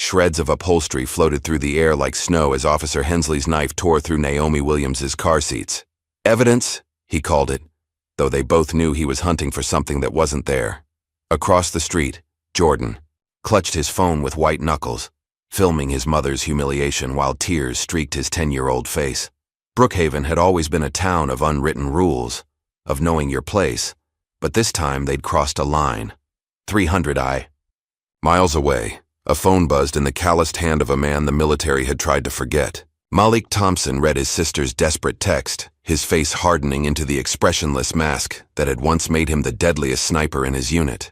Shreds of upholstery floated through the air like snow as Officer Hensley's knife tore through Naomi Williams's car seats. Evidence, he called it, though they both knew he was hunting for something that wasn't there. Across the street, Jordan clutched his phone with white knuckles, filming his mother's humiliation while tears streaked his 10-year-old face. Brookhaven had always been a town of unwritten rules, of knowing your place, but this time they'd crossed a line. 300 miles away, a phone buzzed in the calloused hand of a man the military had tried to forget. Malik Thompson read his sister's desperate text, his face hardening into the expressionless mask that had once made him the deadliest sniper in his unit.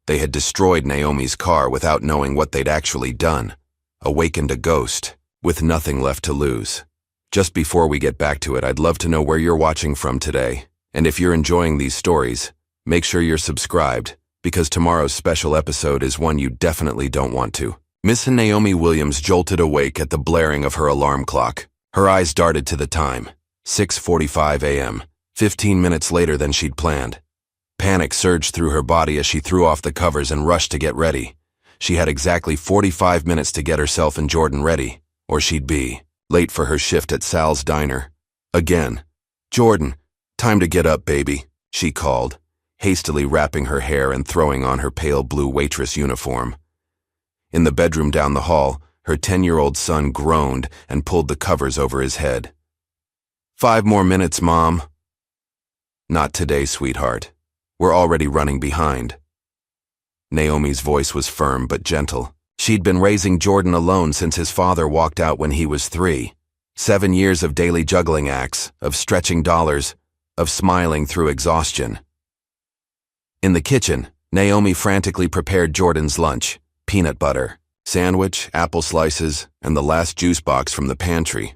They had destroyed Naomi's car without knowing what they'd actually done, awakened a ghost, with nothing left to lose. Just before we get back to it, I'd love to know where you're watching from today, and if you're enjoying these stories, make sure you're subscribed, because tomorrow's special episode is one you definitely don't want to. Miss Naomi Williams jolted awake at the blaring of her alarm clock. Her eyes darted to the time, 6:45 a.m., 15 minutes later than she'd planned. Panic surged through her body as she threw off the covers and rushed to get ready. She had exactly 45 minutes to get herself and Jordan ready, or she'd be late for her shift at Sal's diner. Again. "Jordan, time to get up, baby," she called, hastily wrapping her hair and throwing on her pale blue waitress uniform. In the bedroom down the hall, her 10-year-old son groaned and pulled the covers over his head. "5 more minutes, Mom." "Not today, sweetheart. We're already running behind." Naomi's voice was firm but gentle. She'd been raising Jordan alone since his father walked out when he was 3. 7 years of daily juggling acts, of stretching dollars, of smiling through exhaustion. In the kitchen, Naomi frantically prepared Jordan's lunch: peanut butter, sandwich, apple slices, and the last juice box from the pantry.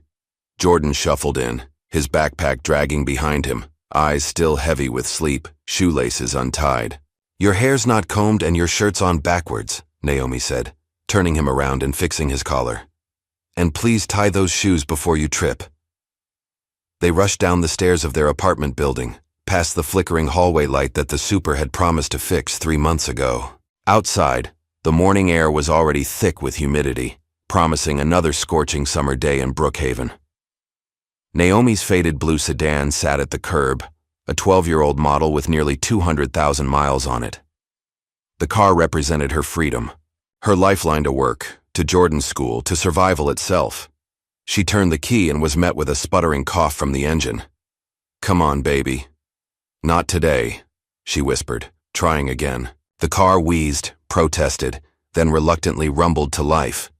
Jordan shuffled in, his backpack dragging behind him, eyes still heavy with sleep, shoelaces untied. "Your hair's not combed and your shirt's on backwards," Naomi said, turning him around and fixing his collar. "And please tie those shoes before you trip." They rushed down the stairs of their apartment building, past the flickering hallway light that the super had promised to fix 3 months ago. Outside, the morning air was already thick with humidity, promising another scorching summer day in Brookhaven. Naomi's faded blue sedan sat at the curb, a 12-year-old model with nearly 200,000 miles on it. The car represented her freedom, her lifeline to work, to Jordan's school, to survival itself. She turned the key and was met with a sputtering cough from the engine. "Come on, baby." "Not today," she whispered, trying again. The car wheezed, protested, then reluctantly rumbled to life.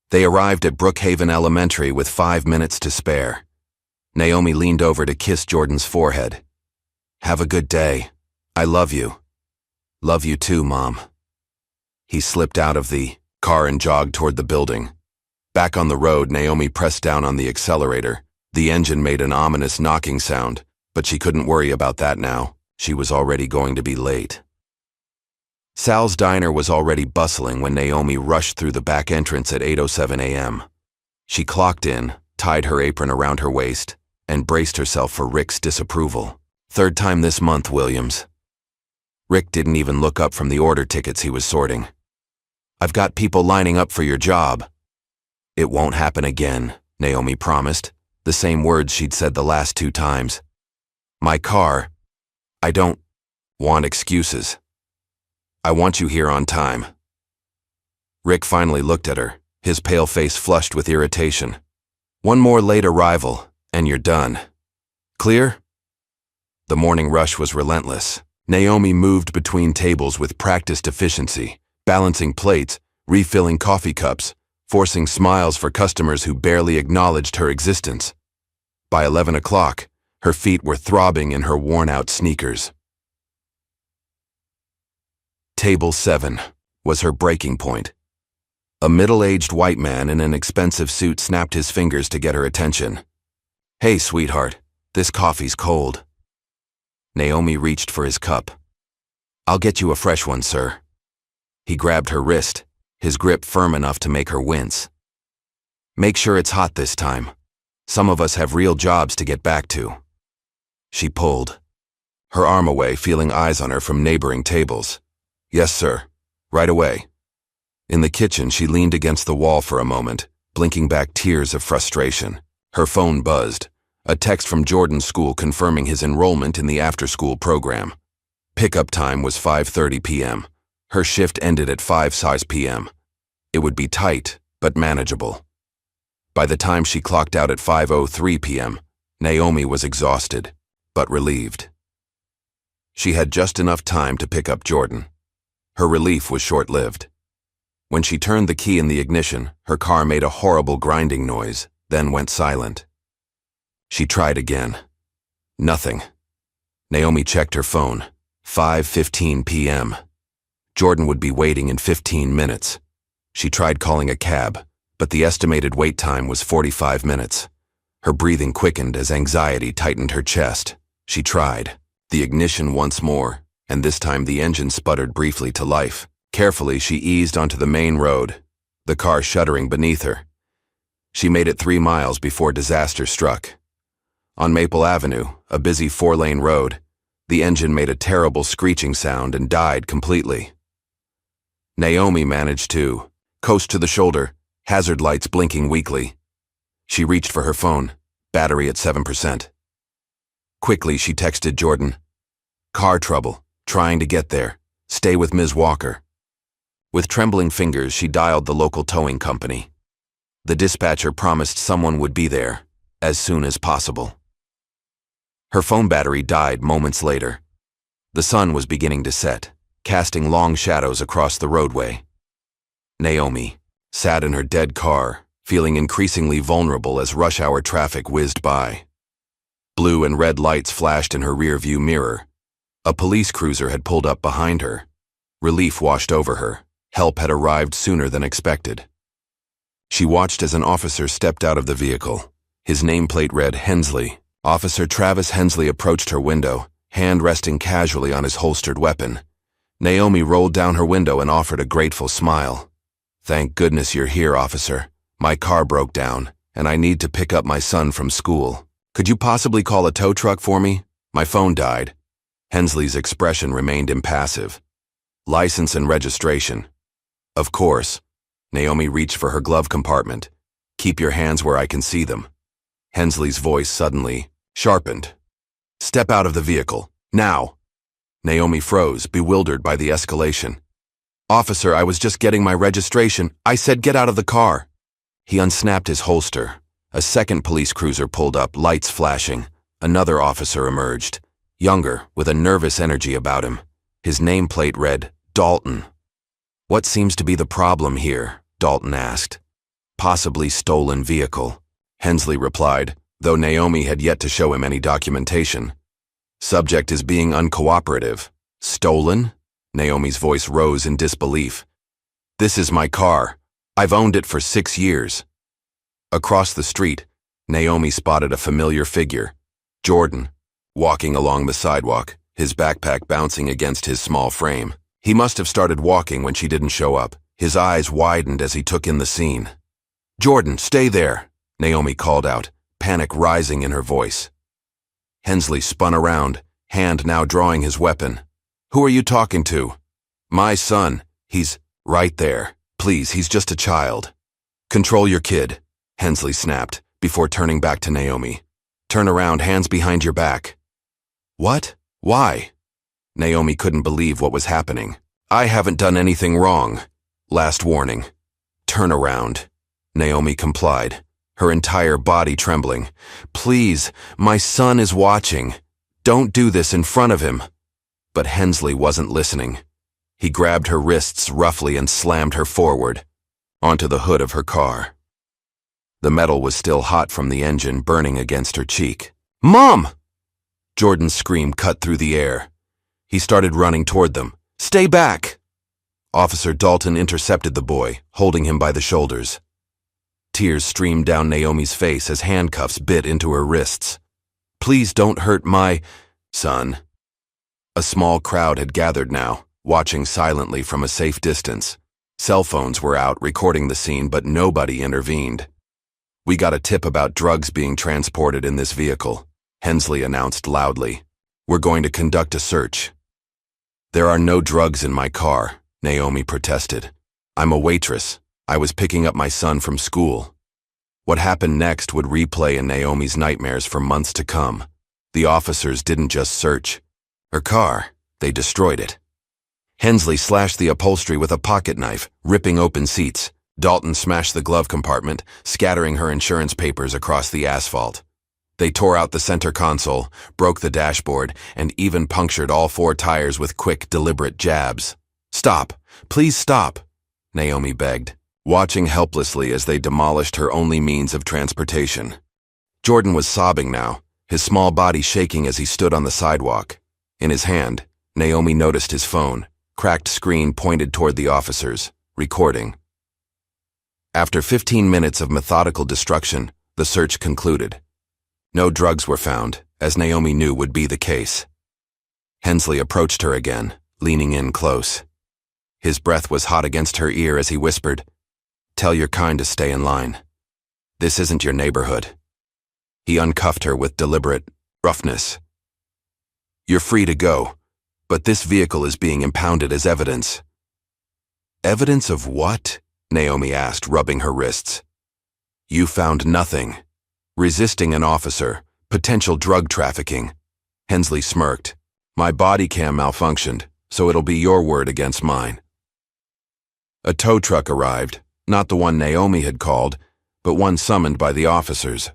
They arrived at Brookhaven Elementary with 5 minutes to spare. Naomi leaned over to kiss Jordan's forehead. "Have a good day. I love you." "Love you too, Mom." He slipped out of the car and jogged toward the building. Back on the road, Naomi pressed down on the accelerator. The engine made an ominous knocking sound, but she couldn't worry about that now. She was already going to be late. Sal's diner was already bustling when Naomi rushed through the back entrance at 8:07 a.m. She clocked in, tied her apron around her waist, and braced herself for Rick's disapproval. "Third time this month, Williams." Rick didn't even look up from the order tickets he was sorting. "I've got people lining up for your job." "It won't happen again," Naomi promised, the same words she'd said the last 2 times. "My car. I don't want excuses. I want you here on time." Rick finally looked at her, his pale face flushed with irritation. "One more late arrival, and you're done. Clear?" The morning rush was relentless. Naomi moved between tables with practiced efficiency, balancing plates, refilling coffee cups, forcing smiles for customers who barely acknowledged her existence. By 11 o'clock, her feet were throbbing in her worn-out sneakers. Table 7 was her breaking point. A middle-aged white man in an expensive suit snapped his fingers to get her attention. "Hey, sweetheart, this coffee's cold." Naomi reached for his cup. "I'll get you a fresh one, sir." He grabbed her wrist, his grip firm enough to make her wince. "Make sure it's hot this time. Some of us have real jobs to get back to." She pulled her arm away, feeling eyes on her from neighboring tables. "Yes, sir. Right away." In the kitchen, she leaned against the wall for a moment, blinking back tears of frustration. Her phone buzzed. A text from Jordan's school confirming his enrollment in the after-school program. Pickup time was 5:30 p.m. Her shift ended at 5 p.m. It would be tight, but manageable. By the time she clocked out at 5:03 p.m., Naomi was exhausted, but relieved. She had just enough time to pick up Jordan. Her relief was short-lived. When she turned the key in the ignition, her car made a horrible grinding noise, then went silent. She tried again. Nothing. Naomi checked her phone. 5:15 p.m. Jordan would be waiting in 15 minutes. She tried calling a cab, but the estimated wait time was 45 minutes. Her breathing quickened as anxiety tightened her chest. She tried. The ignition once more, and this time the engine sputtered briefly to life. Carefully, she eased onto the main road, the car shuddering beneath her. She made it 3 miles before disaster struck. On Maple Avenue, a busy 4-lane road, the engine made a terrible screeching sound and died completely. Naomi managed to coast to the shoulder, hazard lights blinking weakly. She reached for her phone, battery at 7%. Quickly, she texted Jordan. "Car trouble, trying to get there. Stay with Ms. Walker." With trembling fingers, she dialed the local towing company. The dispatcher promised someone would be there, as soon as possible. Her phone battery died moments later. The sun was beginning to set, casting long shadows across the roadway. Naomi sat in her dead car, feeling increasingly vulnerable as rush-hour traffic whizzed by. Blue and red lights flashed in her rear-view mirror. A police cruiser had pulled up behind her. Relief washed over her. Help had arrived sooner than expected. She watched as an officer stepped out of the vehicle. His nameplate read Hensley. Officer Travis Hensley approached her window, hand resting casually on his holstered weapon. Naomi rolled down her window and offered a grateful smile. "Thank goodness you're here, officer. My car broke down, and I need to pick up my son from school. Could you possibly call a tow truck for me? My phone died." Hensley's expression remained impassive. "License and registration." "Of course." Naomi reached for her glove compartment. "Keep your hands where I can see them." Hensley's voice suddenly sharpened. "Step out of the vehicle, now." Naomi froze, bewildered by the escalation. "Officer, I was just getting my registration. I said get out of the car." He unsnapped his holster. A second police cruiser pulled up, lights flashing. Another officer emerged, younger, with a nervous energy about him. His nameplate read Dalton. "What seems to be the problem here?" Dalton asked. "Possibly stolen vehicle," Hensley replied, though Naomi had yet to show him any documentation. "Subject is being uncooperative." "Stolen?" Naomi's voice rose in disbelief. "This is my car. I've owned it for 6 years." Across the street, Naomi spotted a familiar figure, Jordan, walking along the sidewalk, his backpack bouncing against his small frame. He must have started walking when she didn't show up. His eyes widened as he took in the scene. "Jordan, stay there," Naomi called out, panic rising in her voice. Hensley spun around, hand now drawing his weapon. "Who are you talking to?" "My son. He's right there. Please, he's just a child." "Control your kid," Hensley snapped, before turning back to Naomi. "Turn around, hands behind your back." "What? Why?" Naomi couldn't believe what was happening. "I haven't done anything wrong. Last warning." "Turn around." Naomi complied, her entire body trembling. "Please, my son is watching. Don't do this in front of him." But Hensley wasn't listening. He grabbed her wrists roughly and slammed her forward, onto the hood of her car. The metal was still hot from the engine burning against her cheek. "Mom!" Jordan's scream cut through the air. He started running toward them. "Stay back!" Officer Dalton intercepted the boy, holding him by the shoulders. Tears streamed down Naomi's face as handcuffs bit into her wrists. "Please don't hurt my son." A small crowd had gathered now, watching silently from a safe distance. Cell phones were out recording the scene, but nobody intervened. "We got a tip about drugs being transported in this vehicle," Hensley announced loudly. "We're going to conduct a search." "There are no drugs in my car," Naomi protested. I'm a waitress. I was picking up my son from school. What happened next would replay in Naomi's nightmares for months to come. The officers didn't just search her car, they destroyed it. Hensley slashed the upholstery with a pocket knife, ripping open seats. Dalton smashed the glove compartment, scattering her insurance papers across the asphalt. They tore out the center console, broke the dashboard, and even punctured all 4 tires with quick, deliberate jabs. "Stop! Please stop!" Naomi begged, watching helplessly as they demolished her only means of transportation. Jordan was sobbing now, his small body shaking as he stood on the sidewalk. In his hand, Naomi noticed his phone, cracked screen pointed toward the officers, recording. After 15 minutes of methodical destruction, the search concluded. No drugs were found, as Naomi knew would be the case. Hensley approached her again, leaning in close. His breath was hot against her ear as he whispered, "Tell your kind to stay in line. This isn't your neighborhood." He uncuffed her with deliberate roughness. "You're free to go, but this vehicle is being impounded as evidence." "Evidence of what?" Naomi asked, rubbing her wrists. "You found nothing. Resisting an officer, potential drug trafficking." Hensley smirked. "My body cam malfunctioned, so it'll be your word against mine." A tow truck arrived, not the one Naomi had called, but one summoned by the officers.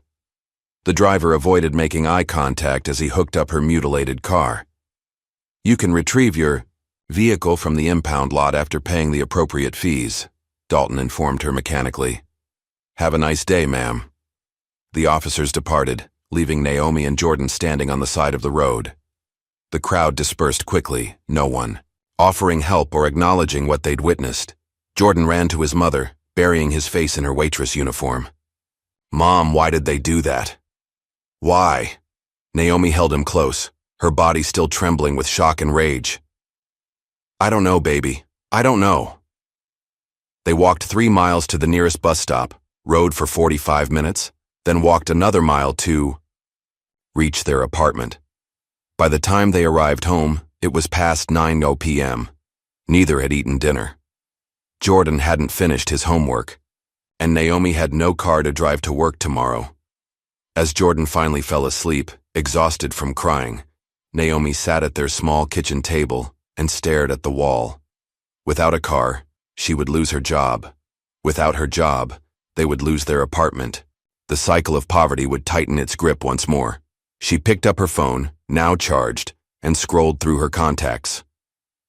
The driver avoided making eye contact as he hooked up her mutilated car. "You can retrieve your vehicle from the impound lot after paying the appropriate fees," Dalton informed her mechanically. "Have a nice day, ma'am." The officers departed, leaving Naomi and Jordan standing on the side of the road. The crowd dispersed quickly, no one offering help or acknowledging what they'd witnessed. Jordan ran to his mother, burying his face in her waitress uniform. "Mom, why did they do that?" "Why?" Naomi held him close, her body still trembling with shock and rage. "I don't know, baby. I don't know." They walked 3 miles to the nearest bus stop, rode for 45 minutes, then walked another mile to reach their apartment. By the time they arrived home, it was past 9 p.m. Neither had eaten dinner. Jordan hadn't finished his homework, and Naomi had no car to drive to work tomorrow. As Jordan finally fell asleep, exhausted from crying, Naomi sat at their small kitchen table and stared at the wall. Without a car, she would lose her job. Without her job, they would lose their apartment. The cycle of poverty would tighten its grip once more. She picked up her phone, now charged, and scrolled through her contacts.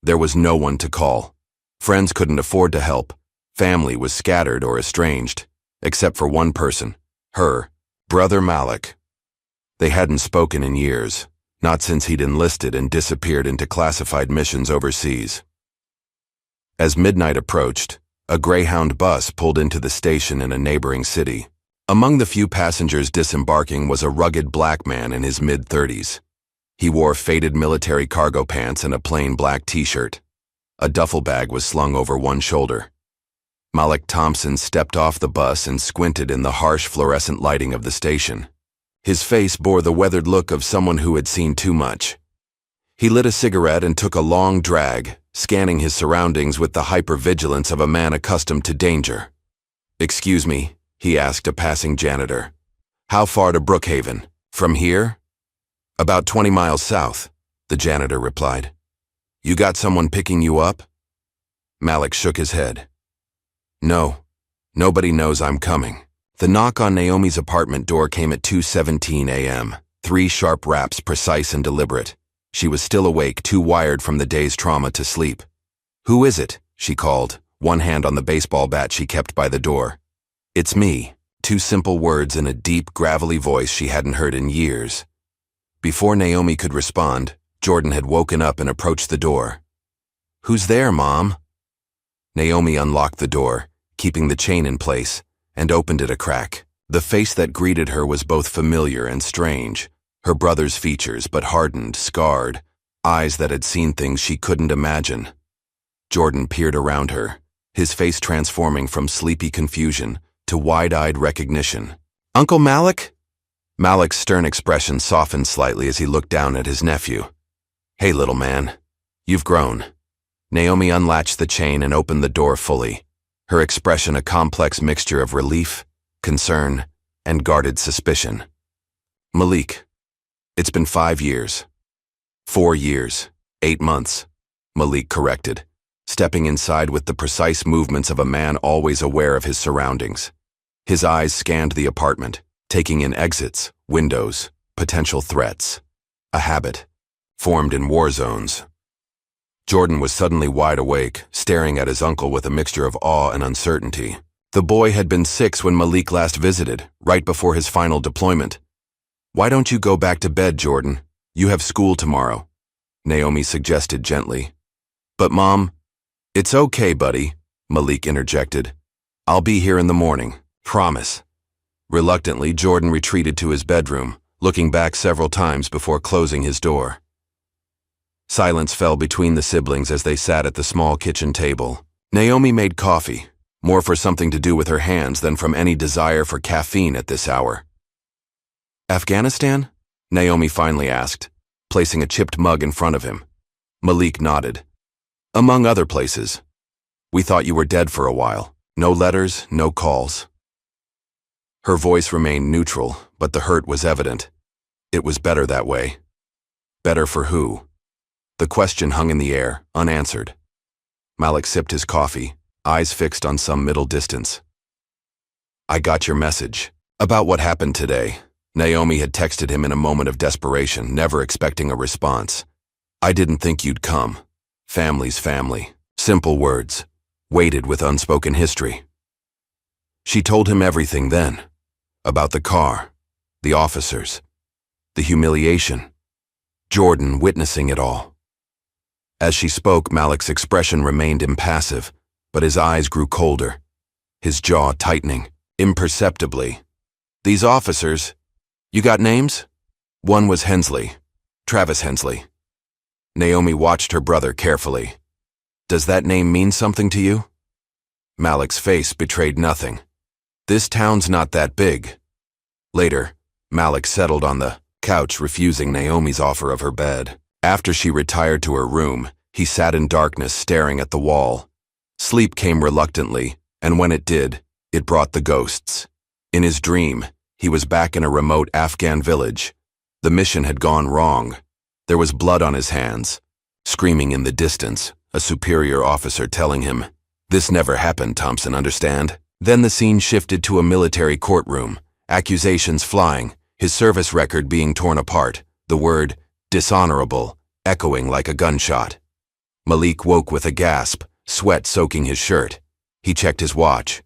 There was no one to call. Friends couldn't afford to help. Family was scattered or estranged, except for one person, her brother Malik. They hadn't spoken in years, not since he'd enlisted and disappeared into classified missions overseas. As midnight approached, a Greyhound bus pulled into the station in a neighboring city. Among the few passengers disembarking was a rugged black man in his mid-30s. He wore faded military cargo pants and a plain black t-shirt. A duffel bag was slung over one shoulder. Malik Thompson stepped off the bus and squinted in the harsh fluorescent lighting of the station. His face bore the weathered look of someone who had seen too much. He lit a cigarette and took a long drag, scanning his surroundings with the hypervigilance of a man accustomed to danger. "Excuse me," he asked a passing janitor. "How far to Brookhaven? From here?" "About 20 miles south," the janitor replied. "You got someone picking you up?" Malik shook his head. "No, nobody knows I'm coming." The knock on Naomi's apartment door came at 2:17 a.m., 3 sharp raps, precise and deliberate. She was still awake, too wired from the day's trauma to sleep. "Who is it?" she called, one hand on the baseball bat she kept by the door. "It's me," 2 simple words in a deep, gravelly voice she hadn't heard in years. Before Naomi could respond, Jordan had woken up and approached the door. "Who's there, Mom?" Naomi unlocked the door, keeping the chain in place, and opened it a crack. The face that greeted her was both familiar and strange. Her brother's features, but hardened, scarred, eyes that had seen things she couldn't imagine. Jordan peered around her, his face transforming from sleepy confusion to wide-eyed recognition. "Uncle Malik?" Malik's stern expression softened slightly as he looked down at his nephew. "Hey, little man. You've grown." Naomi unlatched the chain and opened the door fully. her expression a complex mixture of relief, concern, and guarded suspicion. Malik, it's been 5 years. 4 years, 8 months, Malik corrected, stepping inside with the precise movements of a man always aware of his surroundings. His eyes scanned the apartment, taking in exits, windows, potential threats. A habit, formed in war zones. Jordan was suddenly wide awake, staring at his uncle with a mixture of awe and uncertainty. The boy had been 6 when Malik last visited, right before his final deployment. "Why don't you go back to bed, Jordan? You have school tomorrow," Naomi suggested gently. "But Mom..." "It's okay, buddy," Malik interjected. "I'll be here in the morning, promise." Reluctantly, Jordan retreated to his bedroom, looking back several times before closing his door. Silence fell between the siblings as they sat at the small kitchen table. Naomi made coffee, more for something to do with her hands than from any desire for caffeine at this hour. "Afghanistan?" Naomi finally asked, placing a chipped mug in front of him. Malik nodded. "Among other places. We thought you were dead for a while. No letters, no calls." Her voice remained neutral, but the hurt was evident. It was better that way. Better for who? The question hung in the air, unanswered. Malik sipped his coffee, eyes fixed on some middle distance. "I got your message. About what happened today." Naomi had texted him in a moment of desperation, never expecting a response. "I didn't think you'd come. Family's family." Simple words, weighted with unspoken history. She told him everything then. About the car, the officers, the humiliation, Jordan witnessing it all. As she spoke, Malik's expression remained impassive, but his eyes grew colder, his jaw tightening, imperceptibly. "These officers, you got names?" "One was Hensley, Travis Hensley." Naomi watched her brother carefully. "Does that name mean something to you?" Malik's face betrayed nothing. "This town's not that big." Later, Malik settled on the couch, refusing Naomi's offer of her bed. After she retired to her room, he sat in darkness staring at the wall. Sleep came reluctantly, and when it did, it brought the ghosts. In his dream, he was back in a remote Afghan village. The mission had gone wrong. There was blood on his hands. Screaming in the distance, a superior officer telling him, "This never happened, Thompson, understand?" Then the scene shifted to a military courtroom, accusations flying, his service record being torn apart, the word dishonorable echoing like a gunshot. Malik woke with a gasp, sweat soaking his shirt. He checked his watch.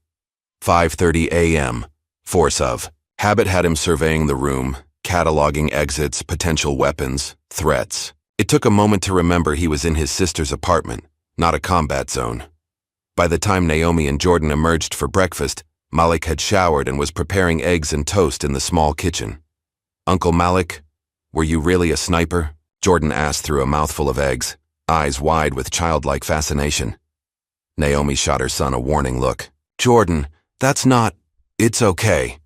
5:30 a.m. Force of. Habit had him surveying the room, cataloging exits, potential weapons, threats. It took a moment to remember he was in his sister's apartment, not a combat zone. By the time Naomi and Jordan emerged for breakfast, Malik had showered and was preparing eggs and toast in the small kitchen. "Uncle Malik, were you really a sniper?" Jordan asked through a mouthful of eggs, eyes wide with childlike fascination. Naomi shot her son a warning look. "Jordan, that's not..." "It's okay,"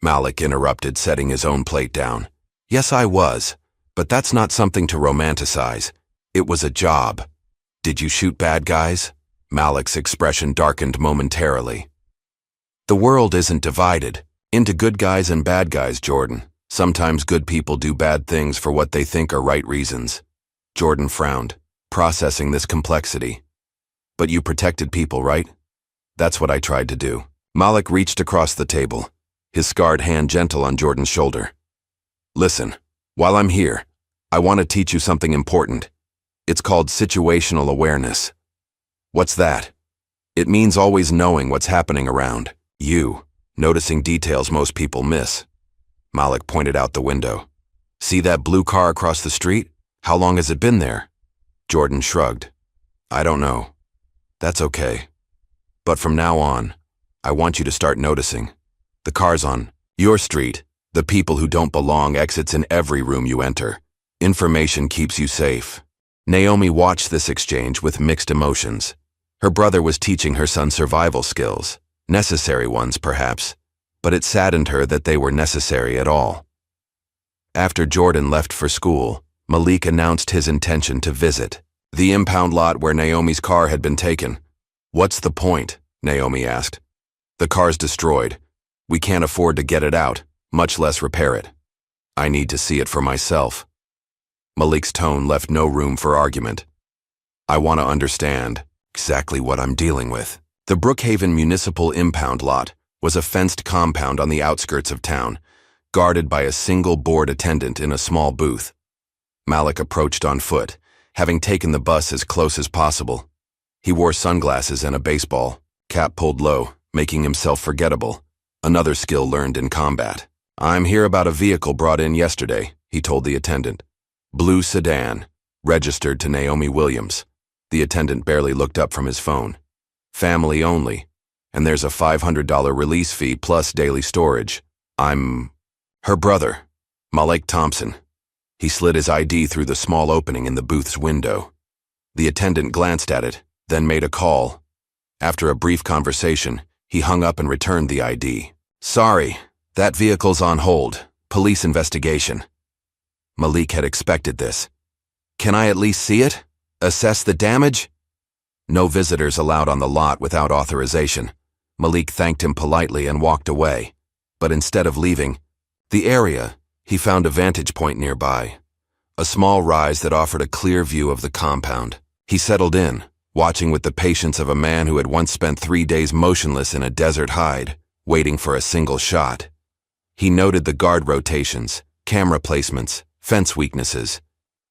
Malik interrupted, setting his own plate down. "Yes, I was, but that's not something to romanticize. It was a job." "Did you shoot bad guys?" Malik's expression darkened momentarily. "The world isn't divided into good guys and bad guys, Jordan. Sometimes good people do bad things for what they think are right reasons." Jordan frowned, processing this complexity. "But you protected people, right?" "That's what I tried to do." Malik reached across the table, his scarred hand gentle on Jordan's shoulder. "Listen, while I'm here, I want to teach you something important. It's called situational awareness." "What's that?" "It means always knowing what's happening around you, noticing details most people miss." Malik pointed out the window. "See that blue car across the street? How long has it been there?" Jordan shrugged. "I don't know." "That's okay. But from now on, I want you to start noticing. The cars on your street, the people who don't belong, exits in every room you enter. Information keeps you safe." Naomi watched this exchange with mixed emotions. Her brother was teaching her son survival skills, necessary ones perhaps, but it saddened her that they were necessary at all. After Jordan left for school, Malik announced his intention to visit the impound lot where Naomi's car had been taken. "What's the point?" Naomi asked. The car's destroyed. We can't afford to get it out, much less repair it. I need to see it for myself. Malik's tone left no room for argument. I want to understand exactly what I'm dealing with. The Brookhaven Municipal Impound Lot was a fenced compound on the outskirts of town, guarded by a single board attendant in a small booth. Malik approached on foot, having taken the bus as close as possible. He wore sunglasses and a baseball cap pulled low, making himself forgettable, another skill learned in combat. I'm here about a vehicle brought in yesterday, he told the attendant. Blue sedan, registered to Naomi Williams. The attendant barely looked up from his phone. Family only, and there's a $500 release fee plus daily storage. I'm her brother, Malik Thompson. He slid his ID through the small opening in the booth's window. The attendant glanced at it, then made a call. After a brief conversation, he hung up and returned the ID. Sorry, that vehicle's on hold. Police investigation. Malik had expected this. Can I at least see it? Assess the damage? No visitors allowed on the lot without authorization. Malik thanked him politely and walked away. But instead of leaving the area, he found a vantage point nearby. A small rise that offered a clear view of the compound. He settled in, watching with the patience of a man who had once spent 3 days motionless in a desert hide, waiting for a single shot. He noted the guard rotations, camera placements, fence weaknesses.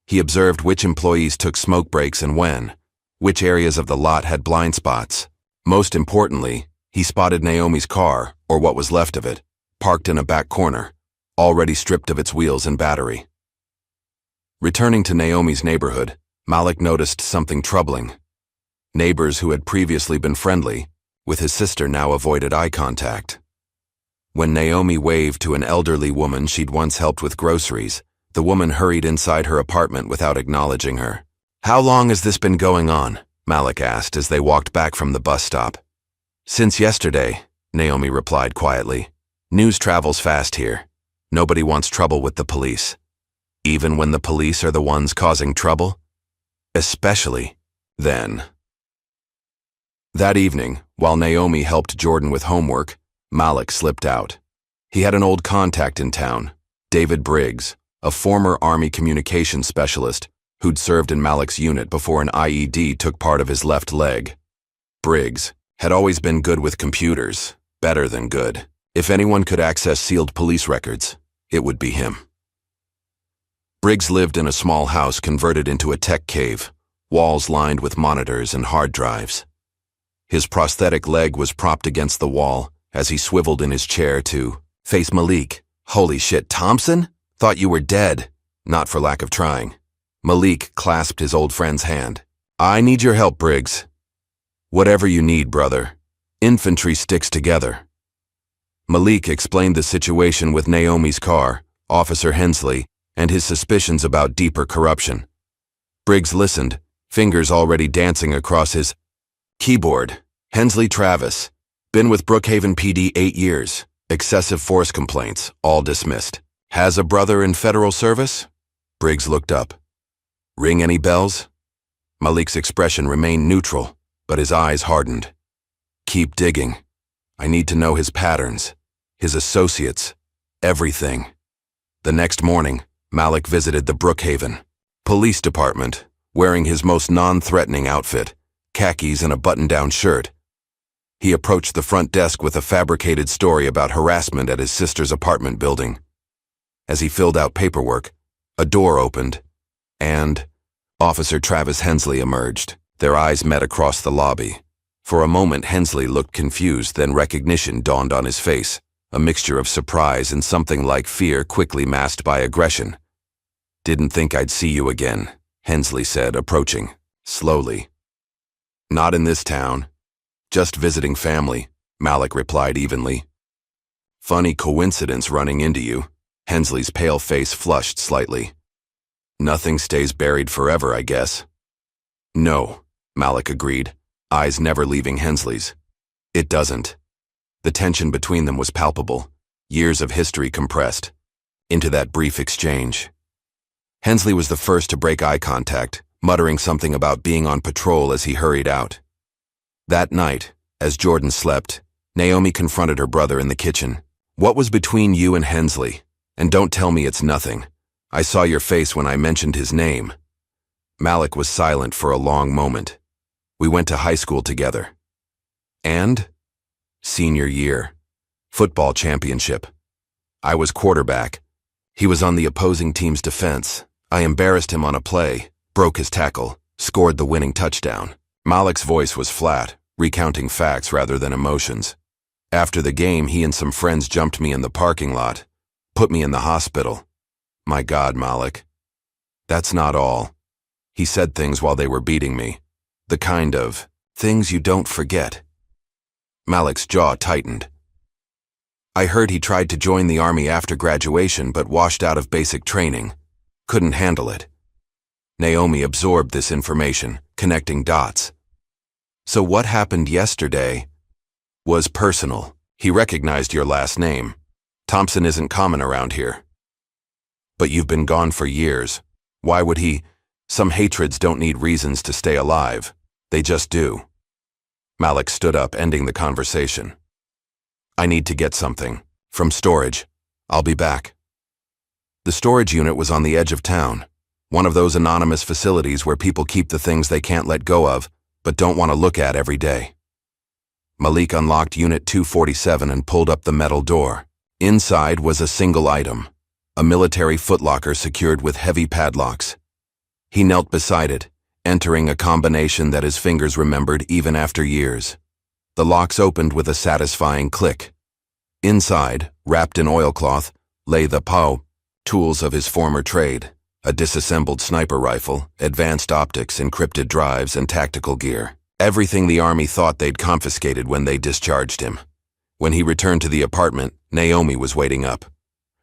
He observed which employees took smoke breaks and when, which areas of the lot had blind spots. Most importantly, he spotted Naomi's car, or what was left of it, parked in a back corner, already stripped of its wheels and battery. Returning to Naomi's neighborhood, Malik noticed something troubling. Neighbors who had previously been friendly, with his sister now avoided eye contact. When Naomi waved to an elderly woman she'd once helped with groceries, the woman hurried inside her apartment without acknowledging her. How long has this been going on? Malik asked as they walked back from the bus stop. Since yesterday, Naomi replied quietly. News travels fast here. Nobody wants trouble with the police. Even when the police are the ones causing trouble? Especially then. That evening, while Naomi helped Jordan with homework, Malik slipped out. He had an old contact in town, David Briggs, a former Army communications specialist who'd served in Malik's unit before an IED took part of his left leg. Briggs had always been good with computers, better than good. If anyone could access sealed police records, it would be him. Briggs lived in a small house converted into a tech cave, walls lined with monitors and hard drives. His prosthetic leg was propped against the wall as he swiveled in his chair to face Malik. Holy shit, Thompson? Thought you were dead. Not for lack of trying. Malik clasped his old friend's hand. I need your help, Briggs. Whatever you need, brother. Infantry sticks together. Malik explained the situation with Naomi's car, Officer Hensley, and his suspicions about deeper corruption. Briggs listened, fingers already dancing across his keyboard. Hensley Travis. Been with Brookhaven PD 8 years. Excessive force complaints, all dismissed. Has a brother in federal service? Briggs looked up. Ring any bells? Malik's expression remained neutral, but his eyes hardened. Keep digging. I need to know his patterns, his associates, everything. The next morning, Malik visited the Brookhaven Police Department, wearing his most non-threatening outfit, khakis and a button-down shirt. He approached the front desk with a fabricated story about harassment at his sister's apartment building. As he filled out paperwork, a door opened, and Officer Travis Hensley emerged. Their eyes met across the lobby. For a moment, Hensley looked confused, then recognition dawned on his face, a mixture of surprise and something like fear quickly masked by aggression. Didn't think I'd see you again, Hensley said, approaching, slowly. Not in this town. Just visiting family, Malik replied evenly. Funny coincidence running into you. Hensley's pale face flushed slightly. Nothing stays buried forever, I guess. No, Malik agreed, eyes never leaving Hensley's. It doesn't. The tension between them was palpable, years of history compressed into that brief exchange. Hensley was the first to break eye contact, muttering something about being on patrol as he hurried out. That night, As Jordan slept, Naomi confronted her brother in the kitchen. "What was between you and Hensley? And don't tell me it's nothing. I saw your face when I mentioned his name." Malik was silent for a long moment. "We went to high school together." "And?" "Senior year. Football championship. I was quarterback. He was on the opposing team's defense. I embarrassed him on a play, broke his tackle, scored the winning touchdown." Malik's voice was flat, recounting facts rather than emotions. "After the game, he and some friends jumped me in the parking lot, put me in the hospital." "My God, Malik. That's not all. He said things while they were beating me. The kind of things you don't forget." Malik's jaw tightened. "I heard he tried to join the army after graduation but washed out of basic training. Couldn't handle it." Naomi absorbed this information, connecting dots. "So what happened yesterday was personal. He recognized your last name. Thompson isn't common around here. But you've been gone for years. Why would he? Some hatreds don't need reasons to stay alive. They just do." Malik stood up, ending the conversation. "I need to get something. From storage. I'll be back." The storage unit was on the edge of town, one of those anonymous facilities where people keep the things they can't let go of, but don't want to look at every day. Malik unlocked Unit 247 and pulled up the metal door. Inside was a single item, a military footlocker secured with heavy padlocks. He knelt beside it, entering a combination that his fingers remembered even after years. The locks opened with a satisfying click. Inside, wrapped in oilcloth, lay the POW, tools of his former trade, a disassembled sniper rifle, advanced optics, encrypted drives, and tactical gear. Everything the army thought they'd confiscated when they discharged him. When he returned to the apartment, Naomi was waiting up.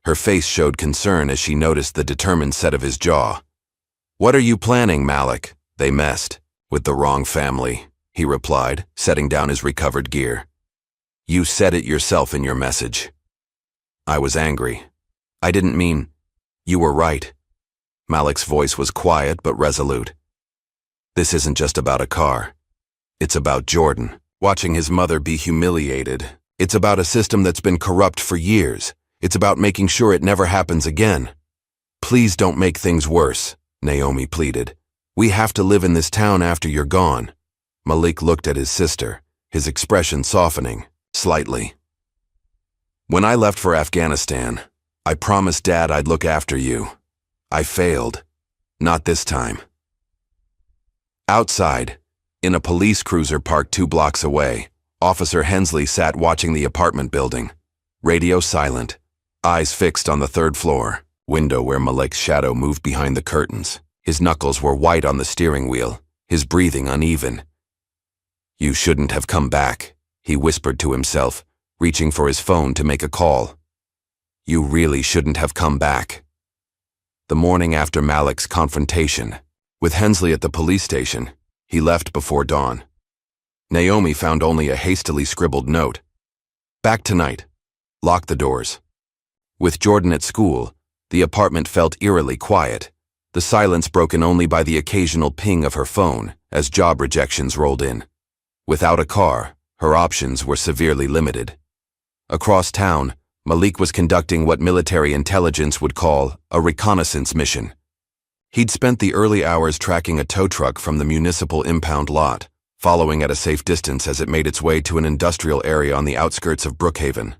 Her face showed concern as she noticed the determined set of his jaw. "What are you planning, Malik?" "They messed with the wrong family," he replied, setting down his recovered gear. "You said it yourself in your message." "I was angry. I didn't mean—" "You were right." Malik's voice was quiet but resolute. "This isn't just about a car. It's about Jordan, watching his mother be humiliated. It's about a system that's been corrupt for years. It's about making sure it never happens again." "Please don't make things worse," Naomi pleaded. "We have to live in this town after you're gone." Malik looked at his sister, his expression softening slightly. "When I left for Afghanistan, I promised Dad I'd look after you. I failed. Not this time." Outside, in a police cruiser parked 2 blocks away, Officer Hensley sat watching the apartment building. Radio silent, eyes fixed on the 3rd floor, window where Malik's shadow moved behind the curtains. His knuckles were white on the steering wheel, his breathing uneven. "You shouldn't have come back," he whispered to himself, reaching for his phone to make a call. "You really shouldn't have come back." The morning after Malik's confrontation with Hensley at the police station, he left before dawn. Naomi found only a hastily scribbled note. "Back tonight. Lock the doors." With Jordan at school, the apartment felt eerily quiet, the silence broken only by the occasional ping of her phone as job rejections rolled in. Without a car, her options were severely limited. Across town, Malik was conducting what military intelligence would call a reconnaissance mission. He'd spent the early hours tracking a tow truck from the municipal impound lot, following at a safe distance as it made its way to an industrial area on the outskirts of Brookhaven.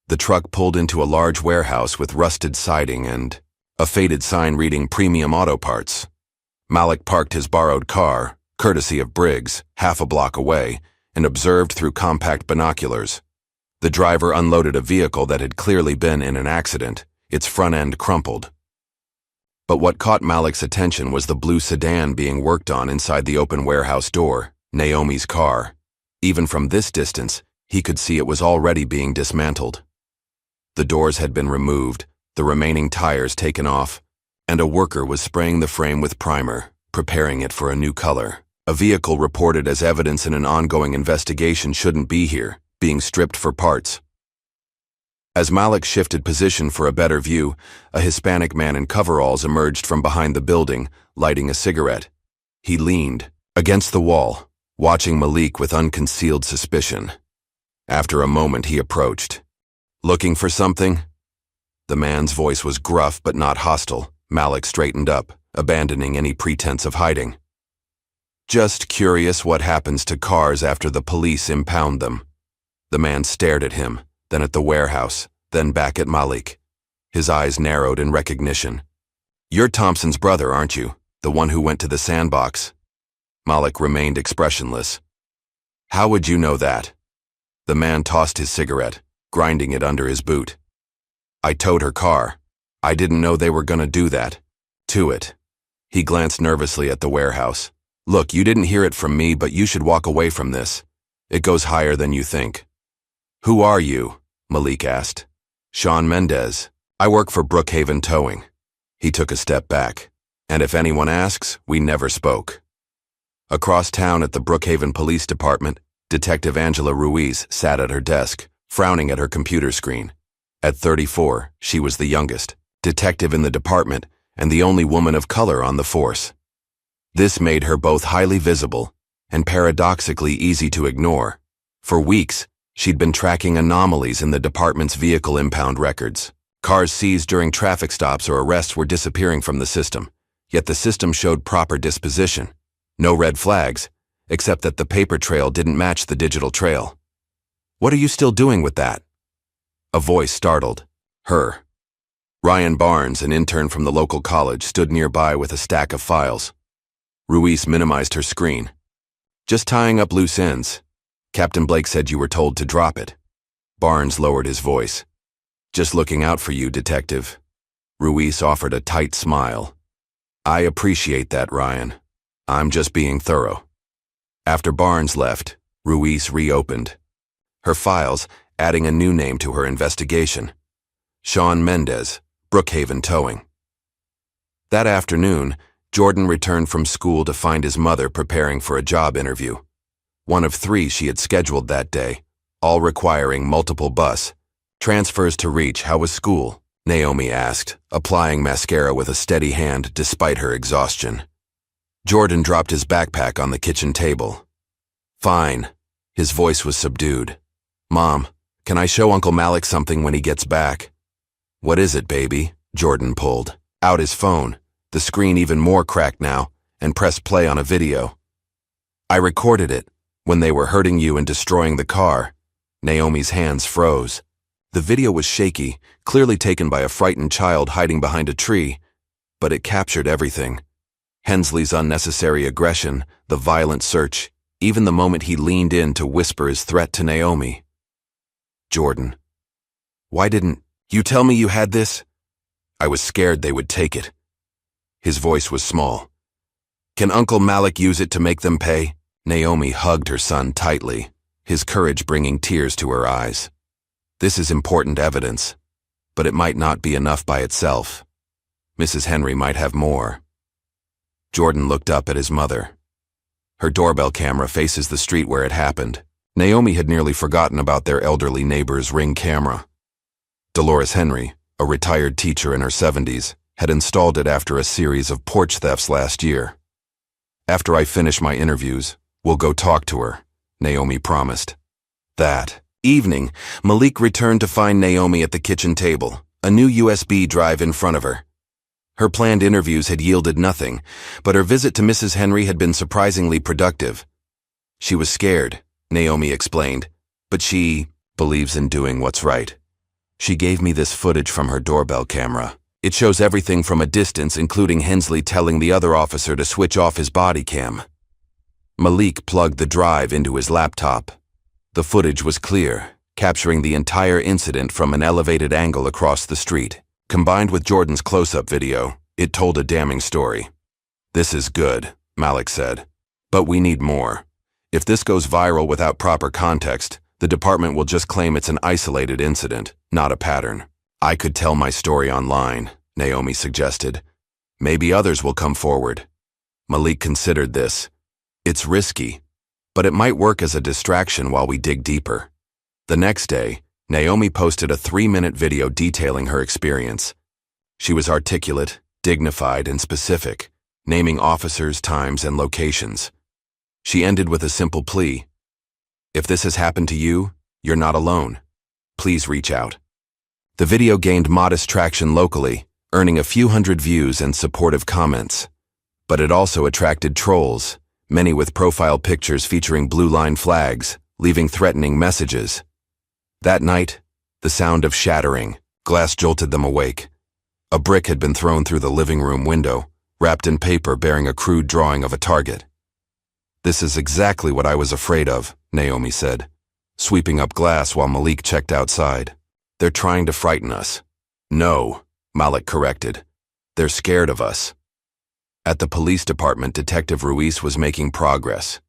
The truck pulled into a large warehouse with rusted siding and a faded sign reading Premium Auto Parts. Malik parked his borrowed car, courtesy of Briggs, half a block away, and observed through compact binoculars. The driver unloaded a vehicle that had clearly been in an accident, its front end crumpled. But what caught Malik's attention was the blue sedan being worked on inside the open warehouse door, Naomi's car. Even from this distance, he could see it was already being dismantled. The doors had been removed, the remaining tires taken off, and a worker was spraying the frame with primer, preparing it for a new color. A vehicle reported as evidence in an ongoing investigation shouldn't be here, being stripped for parts. As Malik shifted position for a better view, a Hispanic man in coveralls emerged from behind the building, lighting a cigarette. He leaned against the wall, watching Malik with unconcealed suspicion. After a moment, he approached. "Looking for something?" The man's voice was gruff but not hostile. Malik straightened up, abandoning any pretense of hiding. "Just curious what happens to cars after the police impound them." The man stared at him, then at the warehouse, then back at Malik. His eyes narrowed in recognition. "You're Thompson's brother, aren't you? The one who went to the sandbox?" Malik remained expressionless. "How would you know that?" The man tossed his cigarette, grinding it under his boot. "I towed her car. I didn't know they were gonna do that. To it." He glanced nervously at the warehouse. "Look, you didn't hear it from me, but you should walk away from this. It goes higher than you think." "Who are you?" Malik asked. "Sean Mendez. I work for Brookhaven Towing." He took a step back. "And if anyone asks, we never spoke." Across town at the Brookhaven Police Department, Detective Angela Ruiz sat at her desk, frowning at her computer screen. At 34, she was the youngest detective in the department and the only woman of color on the force. This made her both highly visible and paradoxically easy to ignore. For weeks, she'd been tracking anomalies in the department's vehicle impound records. Cars seized during traffic stops or arrests were disappearing from the system, yet the system showed proper disposition. No red flags, except that the paper trail didn't match the digital trail. "What are you still doing with that?" A voice startled her. Ryan Barnes, an intern from the local college, stood nearby with a stack of files. Ruiz minimized her screen. "Just tying up loose ends. Captain Blake said you were told to drop it." Barnes lowered his voice. "Just looking out for you, Detective." Ruiz offered a tight smile. "I appreciate that, Ryan. I'm just being thorough." After Barnes left, Ruiz reopened her files, adding a new name to her investigation. Sean Mendez, Brookhaven Towing. That afternoon, Jordan returned from school to find his mother preparing for a job interview. One of 3 she had scheduled that day, all requiring multiple bus transfers to reach. "How was school?" Naomi asked, applying mascara with a steady hand despite her exhaustion. Jordan dropped his backpack on the kitchen table. "Fine." His voice was subdued. "Mom, can I show Uncle Malik something when he gets back?" "What is it, baby?" Jordan pulled out his phone, the screen even more cracked now, and pressed play on a video. "I recorded it, when they were hurting you and destroying the car." Naomi's hands froze. The video was shaky, clearly taken by a frightened child hiding behind a tree, but it captured everything. Hensley's unnecessary aggression, the violent search, even the moment he leaned in to whisper his threat to Naomi. "Jordan, why didn't you tell me you had this?" "I was scared they would take it." His voice was small. "Can Uncle Malik use it to make them pay?" Naomi hugged her son tightly, his courage bringing tears to her eyes. "This is important evidence, but it might not be enough by itself. Mrs. Henry might have more." Jordan looked up at his mother. Her doorbell camera faces the street where it happened. Naomi had nearly forgotten about their elderly neighbor's Ring camera. Dolores Henry, a retired teacher in her 70s, had installed it after a series of porch thefts last year. "After I finish my interviews, we'll go talk to her," Naomi promised. That evening, Malik returned to find Naomi at the kitchen table, a new USB drive in front of her. Her planned interviews had yielded nothing, but her visit to Mrs. Henry had been surprisingly productive. "She was scared," Naomi explained, "but she believes in doing what's right. She gave me this footage from her doorbell camera. It shows everything from a distance, including Hensley telling the other officer to switch off his body cam." Malik plugged the drive into his laptop. The footage was clear, capturing the entire incident from an elevated angle across the street. Combined with Jordan's close-up video, it told a damning story. "This is good," Malik said, "but we need more. If this goes viral without proper context, the department will just claim it's an isolated incident, not a pattern." "I could tell my story online," Naomi suggested. "Maybe others will come forward." Malik considered this. "It's risky, but it might work as a distraction while we dig deeper." The next day, Naomi posted a 3-minute video detailing her experience. She was articulate, dignified, and specific, naming officers, times, and locations. She ended with a simple plea. If this has happened to you, you're not alone. Please reach out. The video gained modest traction locally, earning a few hundred views and supportive comments. But it also attracted trolls, many with profile pictures featuring blue line flags, leaving threatening messages. That night, the sound of shattering glass jolted them awake. A brick had been thrown through the living room window, wrapped in paper bearing a crude drawing of a target. This is exactly what I was afraid of, Naomi said, sweeping up glass while Malik checked outside. They're trying to frighten us. No, Malik corrected. They're scared of us. At the police department, Detective Ruiz was making progress.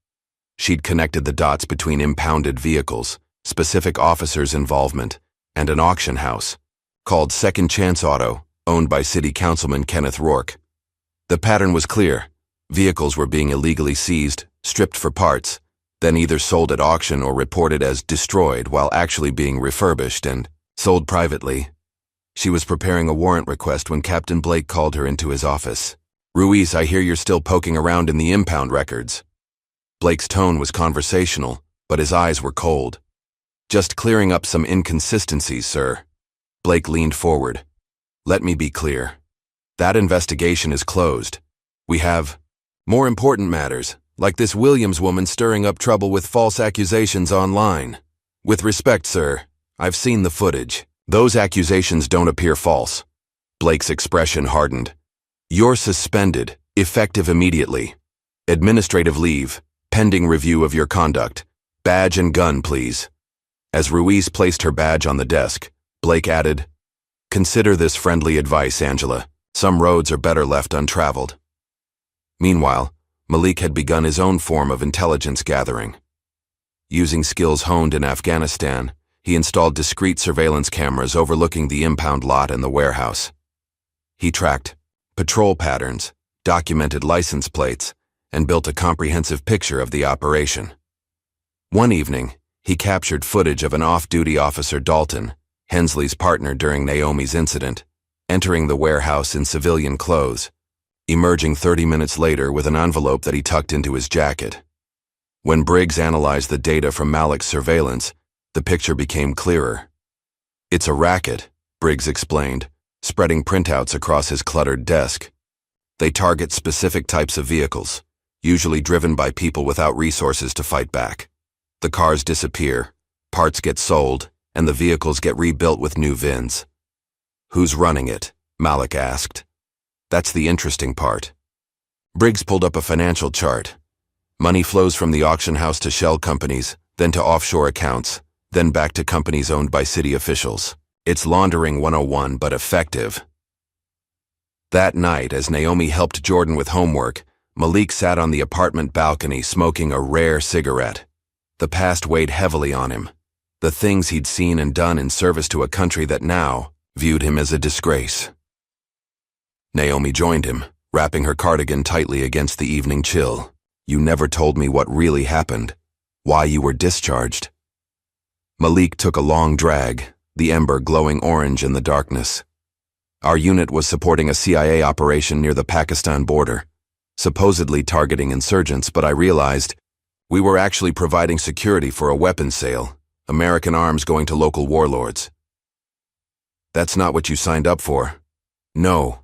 She'd connected the dots between impounded vehicles, specific officers' involvement, and an auction house, called Second Chance Auto, owned by City Councilman Kenneth Rourke. The pattern was clear. Vehicles were being illegally seized, stripped for parts, then either sold at auction or reported as destroyed while actually being refurbished and sold privately. She was preparing a warrant request when Captain Blake called her into his office. Ruiz, I hear you're still poking around in the impound records. Blake's tone was conversational, but his eyes were cold. Just clearing up some inconsistencies, sir. Blake leaned forward. Let me be clear. That investigation is closed. We have more important matters, like this Williams woman stirring up trouble with false accusations online. With respect, sir, I've seen the footage. Those accusations don't appear false. Blake's expression hardened. You're suspended, effective immediately. Administrative leave, pending review of your conduct. Badge and gun, please. As Ruiz placed her badge on the desk, Blake added, Consider this friendly advice, Angela. Some roads are better left untraveled. Meanwhile, Malik had begun his own form of intelligence gathering. Using skills honed in Afghanistan, he installed discreet surveillance cameras overlooking the impound lot and the warehouse. He tracked patrol patterns, documented license plates, and built a comprehensive picture of the operation. One evening, he captured footage of an off-duty officer Dalton, Hensley's partner during Naomi's incident, entering the warehouse in civilian clothes, emerging 30 minutes later with an envelope that he tucked into his jacket. When Briggs analyzed the data from Malik's surveillance, the picture became clearer. It's a racket, Briggs explained, spreading printouts across his cluttered desk. They target specific types of vehicles, usually driven by people without resources to fight back. The cars disappear, parts get sold, and the vehicles get rebuilt with new VINs. Who's running it? Malik asked. That's the interesting part. Briggs pulled up a financial chart. Money flows from the auction house to shell companies, then to offshore accounts, then back to companies owned by city officials. It's laundering 101, but effective. That night, as Naomi helped Jordan with homework, Malik sat on the apartment balcony smoking a rare cigarette. The past weighed heavily on him. The things he'd seen and done in service to a country that now viewed him as a disgrace. Naomi joined him, wrapping her cardigan tightly against the evening chill. You never told me what really happened, why you were discharged. Malik took a long drag, the ember glowing orange in the darkness. Our unit was supporting a CIA operation near the Pakistan border, supposedly targeting insurgents, but I realized we were actually providing security for a weapons sale, American arms going to local warlords. That's not what you signed up for. No.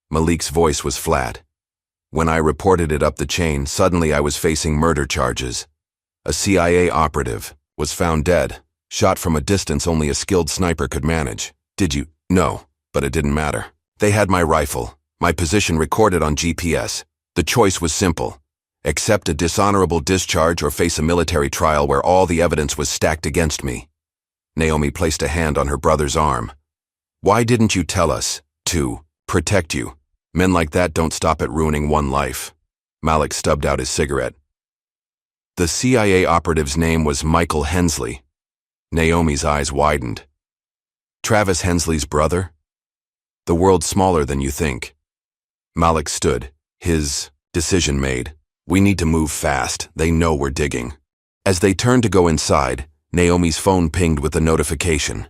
Malik's voice was flat. When I reported it up the chain, suddenly I was facing murder charges. A CIA operative was found dead, shot from a distance only a skilled sniper could manage. Did you? No, but it didn't matter. They had my rifle, my position recorded on GPS. The choice was simple. Accept a dishonorable discharge or face a military trial where all the evidence was stacked against me. Naomi placed a hand on her brother's arm. Why didn't you tell us? To protect you. Men like that don't stop at ruining one life. Malik stubbed out his cigarette. The CIA operative's name was Michael Hensley. Naomi's eyes widened. Travis Hensley's brother? The world's smaller than you think. Malik stood, his decision made. We need to move fast. They know we're digging. As they turned to go inside, Naomi's phone pinged with a notification.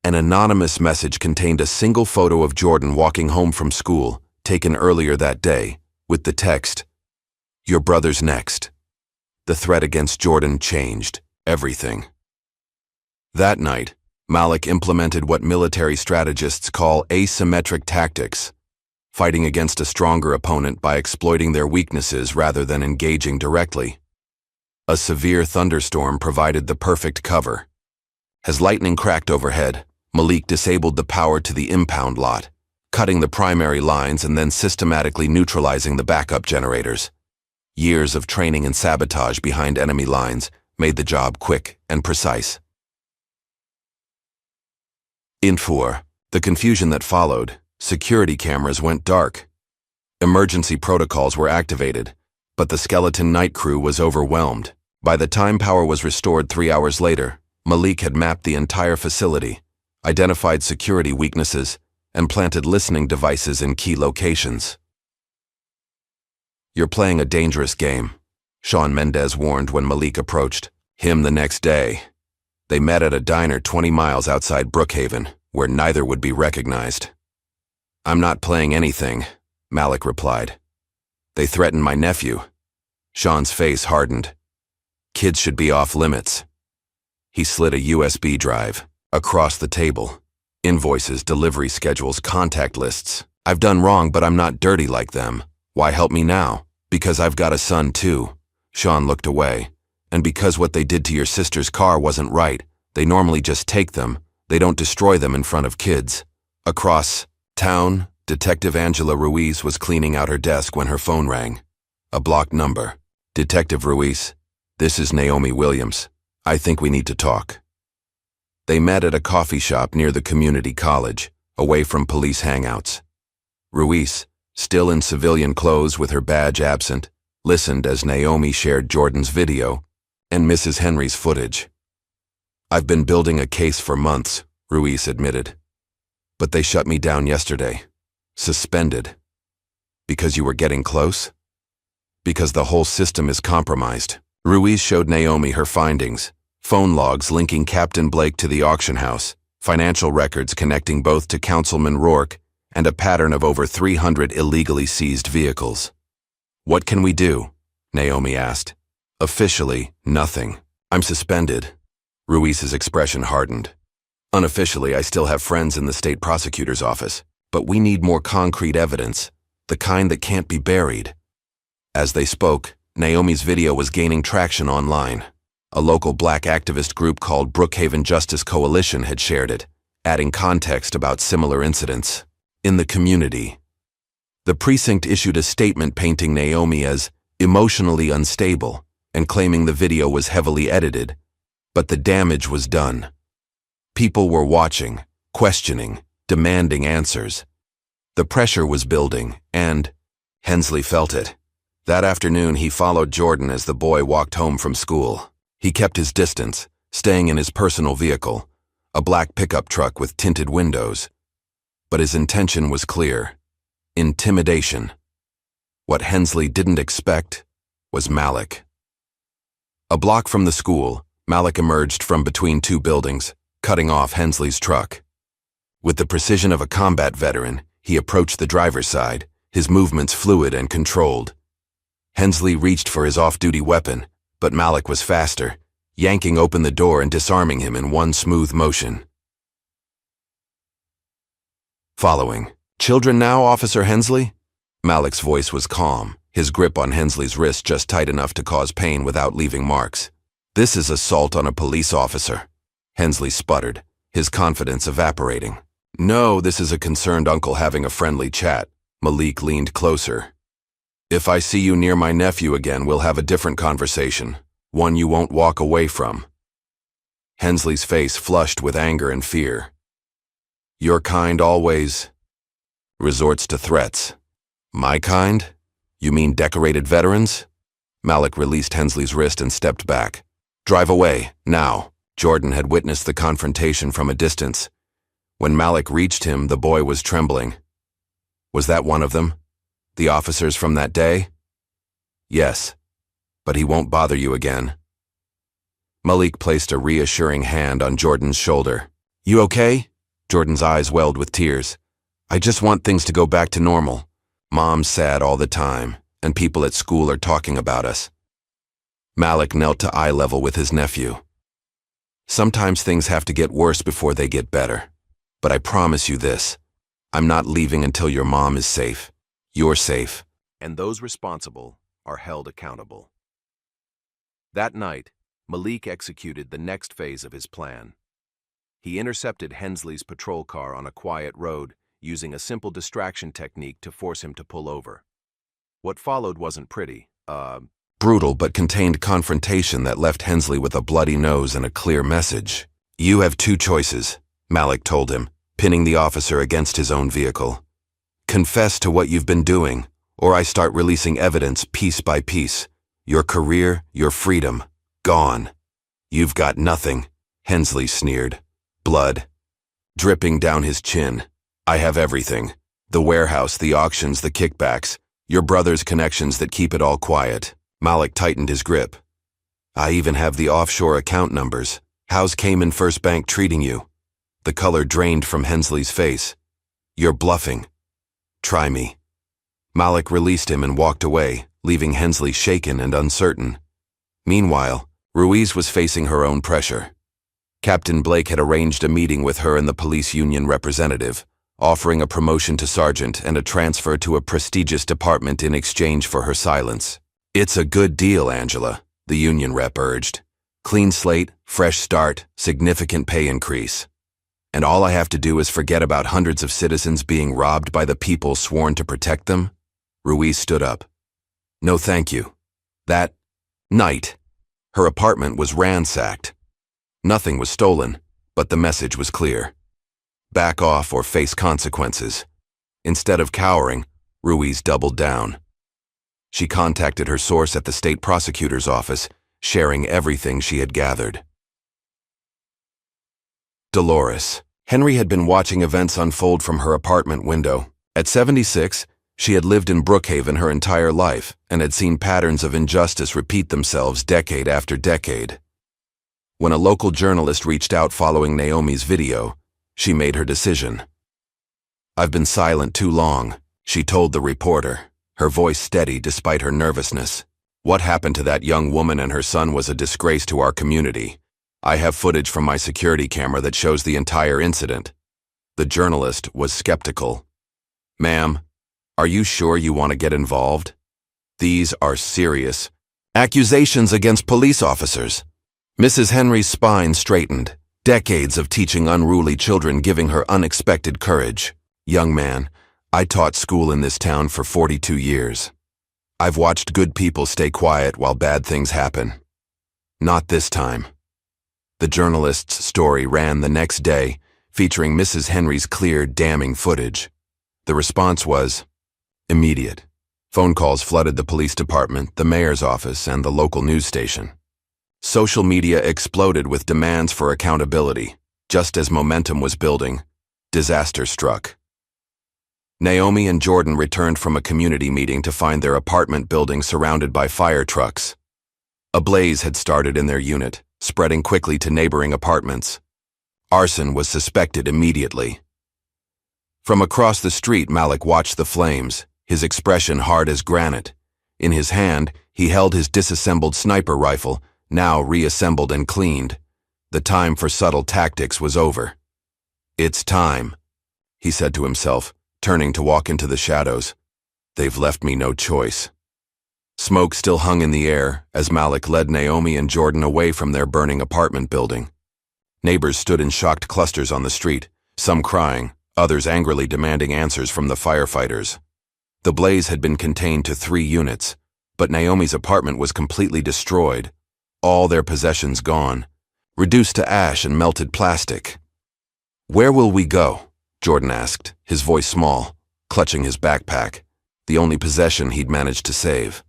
An anonymous message contained a single photo of Jordan walking home from school, taken earlier that day, with the text, Your brother's next. The threat against Jordan changed everything. That night, Malik implemented what military strategists call asymmetric tactics, fighting against a stronger opponent by exploiting their weaknesses rather than engaging directly. A severe thunderstorm provided the perfect cover. As lightning cracked overhead, Malik disabled the power to the impound lot, cutting the primary lines and then systematically neutralizing the backup generators. Years of training and sabotage behind enemy lines made the job quick and precise. Infor, the confusion that followed, security cameras went dark. Emergency protocols were activated, but the skeleton night crew was overwhelmed. By the time power was restored 3 hours later, Malik had mapped the entire facility, identified security weaknesses, and planted listening devices in key locations. "You're playing a dangerous game," Shawn Mendez warned when Malik approached him the next day. They met at a diner 20 miles outside Brookhaven, where neither would be recognized. "I'm not playing anything," Malik replied. "They threatened my nephew." Shawn's face hardened. "Kids should be off limits." He slid a USB drive across the table. Invoices, delivery schedules, contact lists. "I've done wrong, but I'm not dirty like them. Why help me now? Because I've got a son too." Shawn looked away. "And because what they did to your sister's car wasn't right. They normally just take them. They don't destroy them in front of kids." Across town, Detective Angela Ruiz was cleaning out her desk when her phone rang. A blocked number. "Detective Ruiz, this is Naomi Williams. I think we need to talk." They met at a coffee shop near the community college, away from police hangouts. Ruiz, still in civilian clothes with her badge absent, listened as Naomi shared Jordan's video and Mrs. Henry's footage. "I've been building a case for months," Ruiz admitted. "But they shut me down yesterday. Suspended. Because you were getting close? Because the whole system is compromised." Ruiz showed Naomi her findings, phone logs linking Captain Blake to the auction house, financial records connecting both to Councilman Rourke, and a pattern of over 300 illegally seized vehicles. "What can we do?" Naomi asked. "Officially, nothing. I'm suspended." Ruiz's expression hardened. "Unofficially, I still have friends in the state prosecutor's office, but we need more concrete evidence, the kind that can't be buried." As they spoke, Naomi's video was gaining traction online. A local black activist group called Brookhaven Justice Coalition had shared it, adding context about similar incidents in the community. The precinct issued a statement painting Naomi as emotionally unstable and claiming the video was heavily edited, but the damage was done. People were watching, questioning, demanding answers. The pressure was building, and Hensley felt it. That afternoon, he followed Jordan as the boy walked home from school. He kept his distance, staying in his personal vehicle, a black pickup truck with tinted windows. But his intention was clear: intimidation. What Hensley didn't expect was Malik. A block from the school, Malik emerged from between two buildings, cutting off Hensley's truck. With the precision of a combat veteran, he approached the driver's side, his movements fluid and controlled. Hensley reached for his off-duty weapon, but Malik was faster, yanking open the door and disarming him in one smooth motion. Following. "Children now, Officer Hensley?" Malik's voice was calm, his grip on Hensley's wrist just tight enough to cause pain without leaving marks. "This is assault on a police officer," Hensley sputtered, his confidence evaporating. "No, this is a concerned uncle having a friendly chat." Malik leaned closer. "If I see you near my nephew again, we'll have a different conversation, one you won't walk away from." Hensley's face flushed with anger and fear. "Your kind always resorts to threats." "My kind? You mean decorated veterans?" Malik released Hensley's wrist and stepped back. "Drive away, now." Jordan had witnessed the confrontation from a distance. When Malik reached him, the boy was trembling. "Was that one of them? The officers from that day?" "Yes, but he won't bother you again." Malik placed a reassuring hand on Jordan's shoulder. "You okay?" Jordan's eyes welled with tears. "I just want things to go back to normal. Mom's sad all the time, and people at school are talking about us." Malik knelt to eye level with his nephew. Sometimes things have to get worse before they get better. But I promise you this, I'm not leaving until your mom is safe. You're safe. And those responsible are held accountable. That night, Malik executed the next phase of his plan. He intercepted Hensley's patrol car on a quiet road, using a simple distraction technique to force him to pull over. What followed wasn't pretty, brutal, but contained confrontation that left Hensley with a bloody nose and a clear message. You have two choices, Malik told him, pinning the officer against his own vehicle. Confess to what you've been doing, or I start releasing evidence piece by piece. Your career, your freedom, gone. You've got nothing, Hensley sneered. Blood dripping down his chin. I have everything. The warehouse, the auctions, the kickbacks. Your brother's connections that keep it all quiet. Malik tightened his grip. I even have the offshore account numbers. How's Cayman First Bank treating you? The color drained from Hensley's face. You're bluffing. Try me. Malik released him and walked away, leaving Hensley shaken and uncertain. Meanwhile, Ruiz was facing her own pressure. Captain Blake had arranged a meeting with her and the police union representative, offering a promotion to sergeant and a transfer to a prestigious department in exchange for her silence. It's a good deal, Angela, the union rep urged. Clean slate, fresh start, significant pay increase. And all I have to do is forget about hundreds of citizens being robbed by the people sworn to protect them? Ruiz stood up. No, thank you. That night, her apartment was ransacked. Nothing was stolen, but the message was clear. Back off or face consequences. Instead of cowering, Ruiz doubled down. She contacted her source at the state prosecutor's office, sharing everything she had gathered. Dolores. Henry had been watching events unfold from her apartment window. At 76, she had lived in Brookhaven her entire life and had seen patterns of injustice repeat themselves decade after decade. When a local journalist reached out following Naomi's video, she made her decision. I've been silent too long, she told the reporter, her voice steady despite her nervousness. What happened to that young woman and her son was a disgrace to our community. I have footage from my security camera that shows the entire incident. The journalist was skeptical. Ma'am, are you sure you want to get involved? These are serious accusations against police officers. Mrs. Henry's spine straightened, decades of teaching unruly children giving her unexpected courage. Young man, I taught school in this town for 42 years. I've watched good people stay quiet while bad things happen. Not this time. The journalist's story ran the next day, featuring Mrs. Henry's clear, damning footage. The response was immediate. Phone calls flooded the police department, the mayor's office, and the local news station. Social media exploded with demands for accountability. Just as momentum was building, disaster struck. Naomi and Jordan returned from a community meeting to find their apartment building surrounded by fire trucks. A blaze had started in their unit, spreading quickly to neighboring apartments. Arson was suspected immediately. From across the street, Malik watched the flames, his expression hard as granite. In his hand, he held his disassembled sniper rifle, now reassembled and cleaned. The time for subtle tactics was over. It's time, he said to himself, turning to walk into the shadows. They've left me no choice. Smoke still hung in the air as Malik led Naomi and Jordan away from their burning apartment building. Neighbors stood in shocked clusters on the street, some crying, others angrily demanding answers from the firefighters. The blaze had been contained to 3 units, but Naomi's apartment was completely destroyed, all their possessions gone, reduced to ash and melted plastic. Where will we go? Jordan asked, his voice small, clutching his backpack, the only possession he'd managed to save.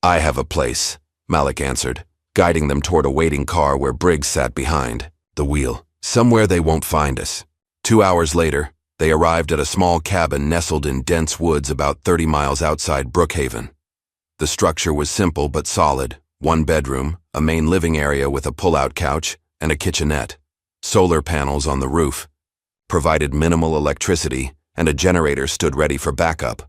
I have a place, Malik answered, guiding them toward a waiting car where Briggs sat behind the wheel. Somewhere they won't find us. 2 hours later, they arrived at a small cabin nestled in dense woods about 30 miles outside Brookhaven. The structure was simple but solid, 1 bedroom, a main living area with a pull-out couch, and a kitchenette. Solar panels on the roof provided minimal electricity, and a generator stood ready for backup.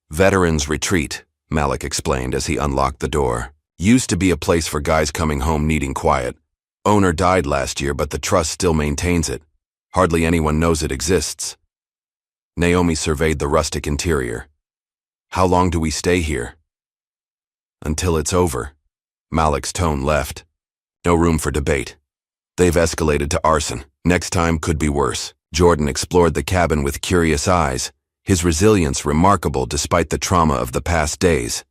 Veterans retreat, Malik explained as he unlocked the door. Used to be a place for guys coming home needing quiet. Owner died last year, but the trust still maintains it. Hardly anyone knows it exists. Naomi surveyed the rustic interior. How long do we stay here? Until it's over. Malik's tone left. No room for debate. They've escalated to arson. Next time could be worse. Jordan explored the cabin with curious eyes, his resilience remarkable despite the trauma of the past days.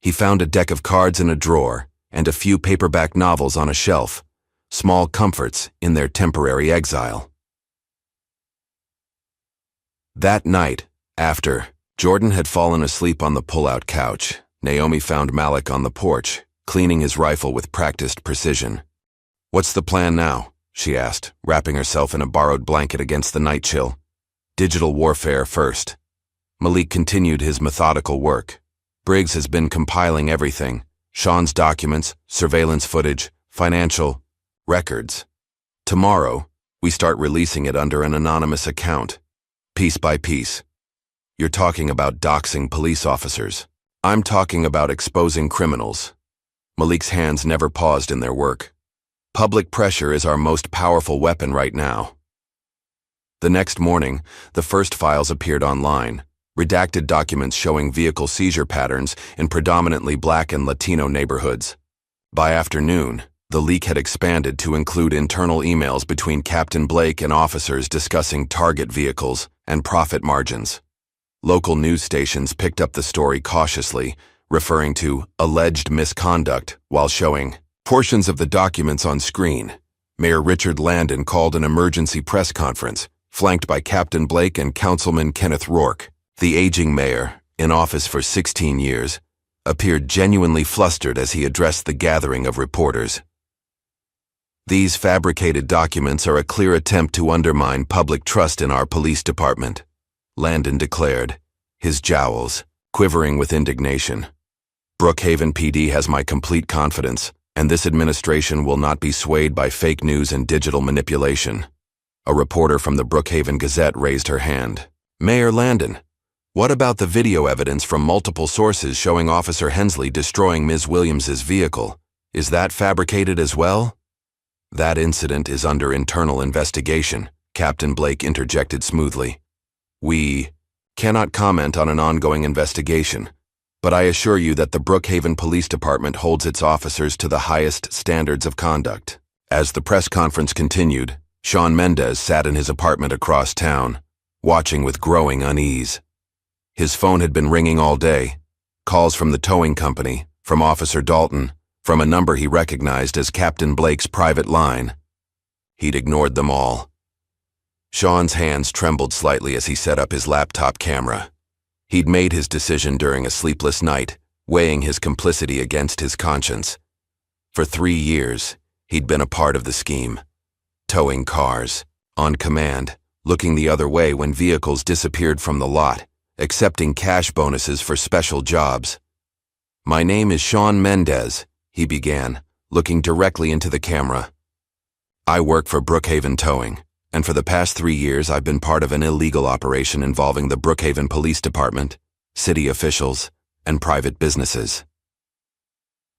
He found a deck of cards in a drawer and a few paperback novels on a shelf, small comforts in their temporary exile. That night, after Jordan had fallen asleep on the pull-out couch, Naomi found Malik on the porch, cleaning his rifle with practiced precision. "What's the plan now?" she asked, wrapping herself in a borrowed blanket against the night chill. "Digital warfare first." Malik continued his methodical work. Briggs has been compiling everything: Sean's documents, surveillance footage, financial records. Tomorrow, we start releasing it under an anonymous account, piece by piece. You're talking about doxing police officers. I'm talking about exposing criminals. Malik's hands never paused in their work. Public pressure is our most powerful weapon right now. The next morning, the first files appeared online. Redacted documents showing vehicle seizure patterns in predominantly Black and Latino neighborhoods. By afternoon, the leak had expanded to include internal emails between Captain Blake and officers discussing target vehicles and profit margins. Local news stations picked up the story cautiously, referring to alleged misconduct while showing portions of the documents on screen. Mayor Richard Landon called an emergency press conference, flanked by Captain Blake and Councilman Kenneth Rourke. The aging mayor, in office for 16 years, appeared genuinely flustered as he addressed the gathering of reporters. "These fabricated documents are a clear attempt to undermine public trust in our police department," Landon declared, his jowls quivering with indignation. "Brookhaven PD has my complete confidence, and this administration will not be swayed by fake news and digital manipulation." A reporter from the Brookhaven Gazette raised her hand. "Mayor Landon, what about the video evidence from multiple sources showing Officer Hensley destroying Ms. Williams's vehicle? Is that fabricated as well?" "That incident is under internal investigation," Captain Blake interjected smoothly. "We cannot comment on an ongoing investigation, but I assure you that the Brookhaven Police Department holds its officers to the highest standards of conduct." As the press conference continued, Sean Mendez sat in his apartment across town, watching with growing unease. His phone had been ringing all day. Calls from the towing company, from Officer Dalton, from a number he recognized as Captain Blake's private line. He'd ignored them all. Sean's hands trembled slightly as he set up his laptop camera. He'd made his decision during a sleepless night, weighing his complicity against his conscience. For 3 years, he'd been a part of the scheme. Towing cars, on command, looking the other way when vehicles disappeared from the lot, accepting cash bonuses for special jobs. "My name is Sean Mendez," he began, looking directly into the camera. "I work for Brookhaven Towing, and for the past 3 years I've been part of an illegal operation involving the Brookhaven Police Department, city officials, and private businesses."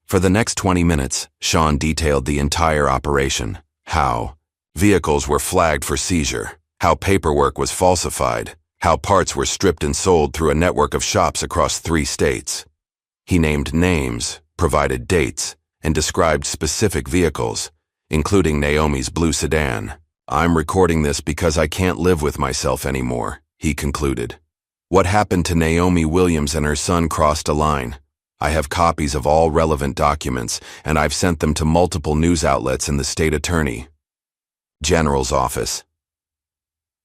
For the next 20 minutes, Sean detailed the entire operation: how vehicles were flagged for seizure, how paperwork was falsified, how parts were stripped and sold through a network of shops across 3 states. He named names, provided dates, and described specific vehicles, including Naomi's blue sedan. "I'm recording this because I can't live with myself anymore," he concluded. "What happened to Naomi Williams and her son crossed a line. I have copies of all relevant documents, and I've sent them to multiple news outlets and the state attorney general's office."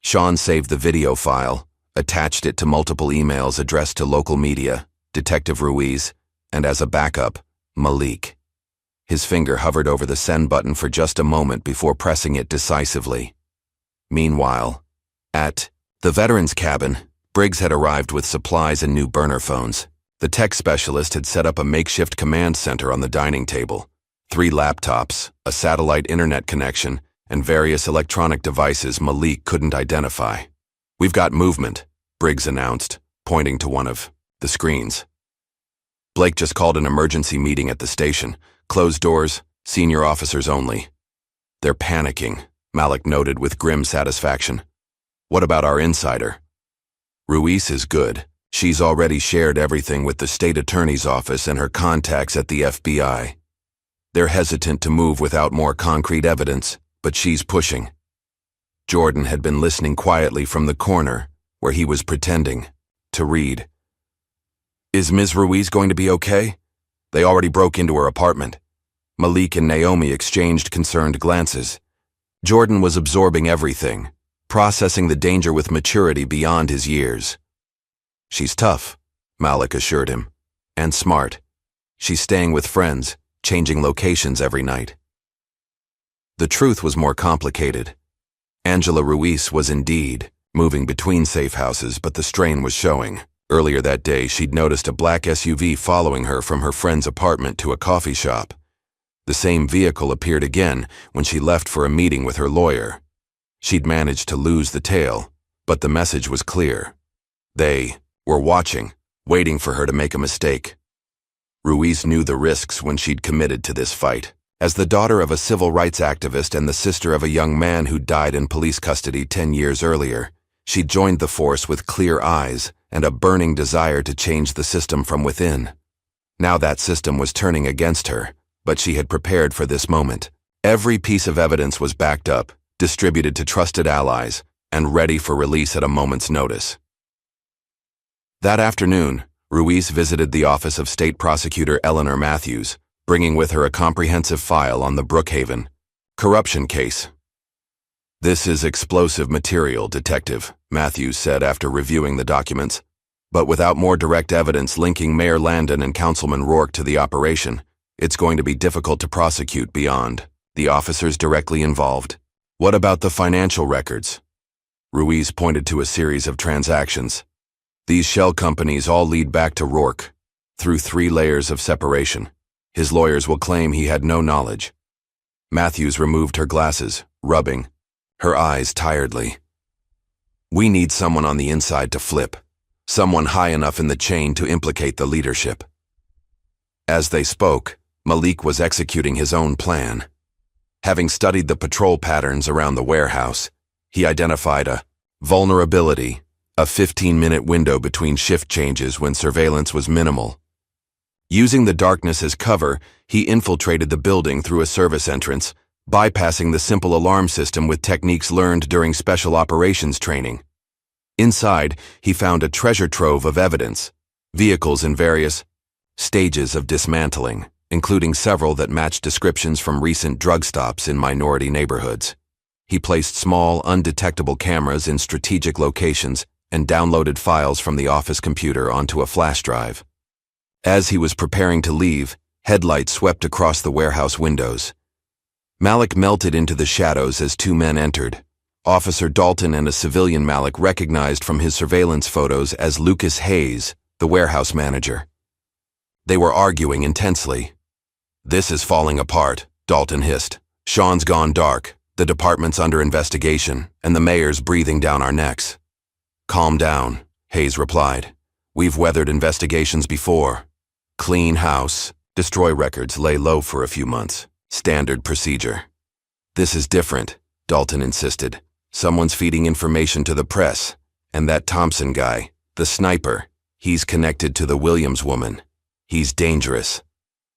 Sean saved the video file, attached it to multiple emails addressed to local media, Detective Ruiz, and as a backup, Malik. His finger hovered over the send button for just a moment before pressing it decisively. Meanwhile, at the veterans' cabin, Briggs had arrived with supplies and new burner phones. The tech specialist had set up a makeshift command center on the dining table. 3 laptops, a satellite internet connection, and various electronic devices Malik couldn't identify. "We've got movement," Briggs announced, pointing to one of the screens. Blake just called an emergency meeting at the station. Closed doors, senior officers only. They're panicking, Malik noted with grim satisfaction. What about our insider? Ruiz is good. She's already shared everything with the state attorney's office and her contacts at the FBI. They're hesitant to move without more concrete evidence, but she's pushing. Jordan had been listening quietly from the corner, where he was pretending to read. Is Ms. Ruiz going to be okay? They already broke into her apartment. Malik and Naomi exchanged concerned glances. Jordan was absorbing everything, processing the danger with maturity beyond his years. She's tough, Malik assured him, and smart. She's staying with friends, changing locations every night. The truth was more complicated. Angela Ruiz was indeed moving between safe houses, but the strain was showing. Earlier that day, she'd noticed a black SUV following her from her friend's apartment to a coffee shop. The same vehicle appeared again when she left for a meeting with her lawyer. She'd managed to lose the tail, but the message was clear. They were watching, waiting for her to make a mistake. Ruiz knew the risks when she'd committed to this fight. As the daughter of a civil rights activist and the sister of a young man who died in police custody 10 years earlier, she'd joined the force with clear eyes and a burning desire to change the system from within. Now that system was turning against her, but she had prepared for this moment. Every piece of evidence was backed up, distributed to trusted allies, and ready for release at a moment's notice. That afternoon, Ruiz visited the office of State Prosecutor Eleanor Matthews, bringing with her a comprehensive file on the Brookhaven corruption case. This is explosive material, Detective, Matthews said after reviewing the documents. But without more direct evidence linking Mayor Landon and Councilman Rourke to the operation, it's going to be difficult to prosecute beyond the officers directly involved. What about the financial records? Ruiz pointed to a series of transactions. These shell companies all lead back to Rourke, through 3 layers of separation. His lawyers will claim he had no knowledge. Matthews removed her glasses, rubbing her eyes tiredly. We need someone on the inside to flip, someone high enough in the chain to implicate the leadership. As they spoke, Malik was executing his own plan. Having studied the patrol patterns around the warehouse, he identified a vulnerability, a 15-minute window between shift changes when surveillance was minimal. Using the darkness as cover, he infiltrated the building through a service entrance, bypassing the simple alarm system with techniques learned during special operations training. Inside, he found a treasure trove of evidence, vehicles in various stages of dismantling, including several that matched descriptions from recent drug stops in minority neighborhoods. He placed small, undetectable cameras in strategic locations and downloaded files from the office computer onto a flash drive. As he was preparing to leave, headlights swept across the warehouse windows. Malik melted into the shadows as 2 men entered. Officer Dalton and a civilian Malik recognized from his surveillance photos as Lucas Hayes, the warehouse manager. They were arguing intensely. This is falling apart, Dalton hissed. Sean's gone dark, the department's under investigation, and the mayor's breathing down our necks. Calm down, Hayes replied. We've weathered investigations before. Clean house, destroy records, lay low for a few months. Standard procedure. This is different, Dalton insisted. Someone's feeding information to the press. And that Thompson guy, the sniper, he's connected to the Williams woman. He's dangerous.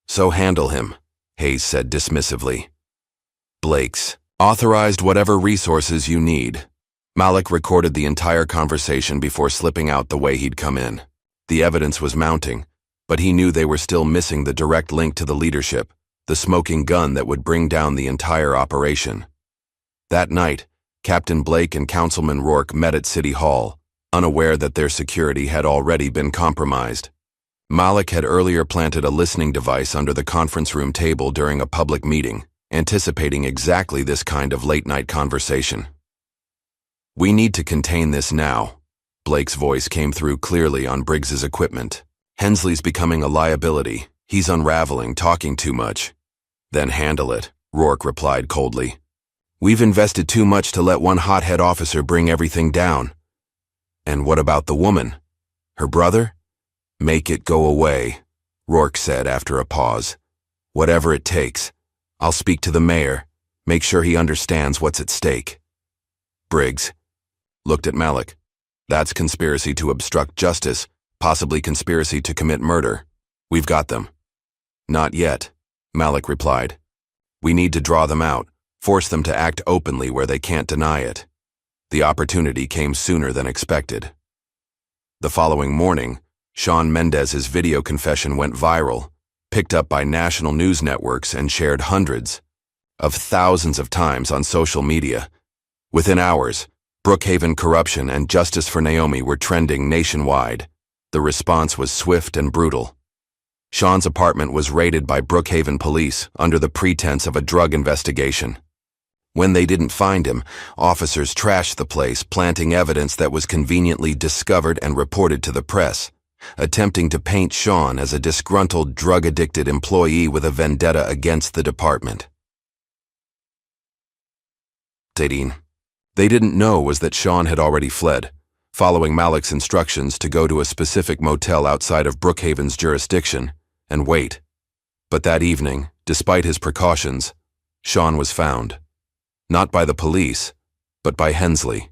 So handle him, Hayes said dismissively. Blake's authorized whatever resources you need. Malik recorded the entire conversation before slipping out the way he'd come in. The evidence was mounting, but he knew they were still missing the direct link to the leadership, the smoking gun that would bring down the entire operation. That night, Captain Blake and Councilman Rourke met at City Hall, unaware that their security had already been compromised. Malik had earlier planted a listening device under the conference room table during a public meeting, anticipating exactly this kind of late-night conversation. We need to contain this now. Blake's voice came through clearly on Briggs's equipment. Hensley's becoming a liability. He's unraveling, talking too much. Then handle it, Rourke replied coldly. We've invested too much to let one hothead officer bring everything down. And what about the woman? Her brother? Make it go away, Rourke said after a pause. "Whatever it takes. I'll speak to the mayor, make sure he understands what's at stake." Briggs looked at Malik. "That's conspiracy to obstruct justice, possibly conspiracy to commit murder. We've got them." "Not yet," Malik replied. "We need to draw them out, force them to act openly where they can't deny it." The opportunity came sooner than expected. The following morning, Shawn Mendes's video confession went viral, picked up by national news networks and shared hundreds of thousands of times on social media. Within hours, Brookhaven corruption and justice for Naomi were trending nationwide. The response was swift and brutal. Shawn's apartment was raided by Brookhaven police under the pretense of a drug investigation. When they didn't find him, officers trashed the place, planting evidence that was conveniently discovered and reported to the press, attempting to paint Shawn as a disgruntled, drug-addicted employee with a vendetta against the department. They didn't know was that Shawn had already fled, following Malik's instructions to go to a specific motel outside of Brookhaven's jurisdiction and wait. But that evening, despite his precautions, Shawn was found. Not by the police, but by Hensley.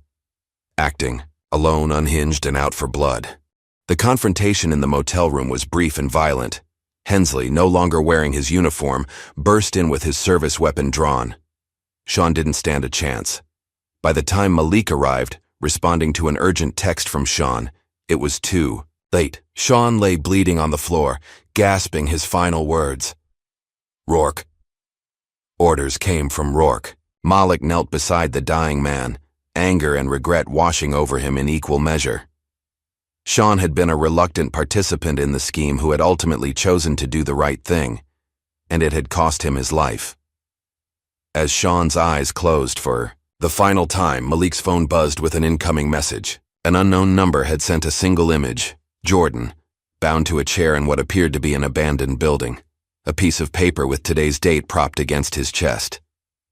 Acting, alone, unhinged, and out for blood. The confrontation in the motel room was brief and violent. Hensley, no longer wearing his uniform, burst in with his service weapon drawn. Shawn didn't stand a chance. By the time Malik arrived, responding to an urgent text from Shawn, it was too late. Shawn lay bleeding on the floor, gasping his final words. "Rourke." Orders came from Rourke. Malik knelt beside the dying man, anger and regret washing over him in equal measure. Shawn had been a reluctant participant in the scheme who had ultimately chosen to do the right thing, and it had cost him his life. As Shawn's eyes closed for the final time, Malik's phone buzzed with an incoming message. An unknown number had sent a single image: Jordan, bound to a chair in what appeared to be an abandoned building, a piece of paper with today's date propped against his chest.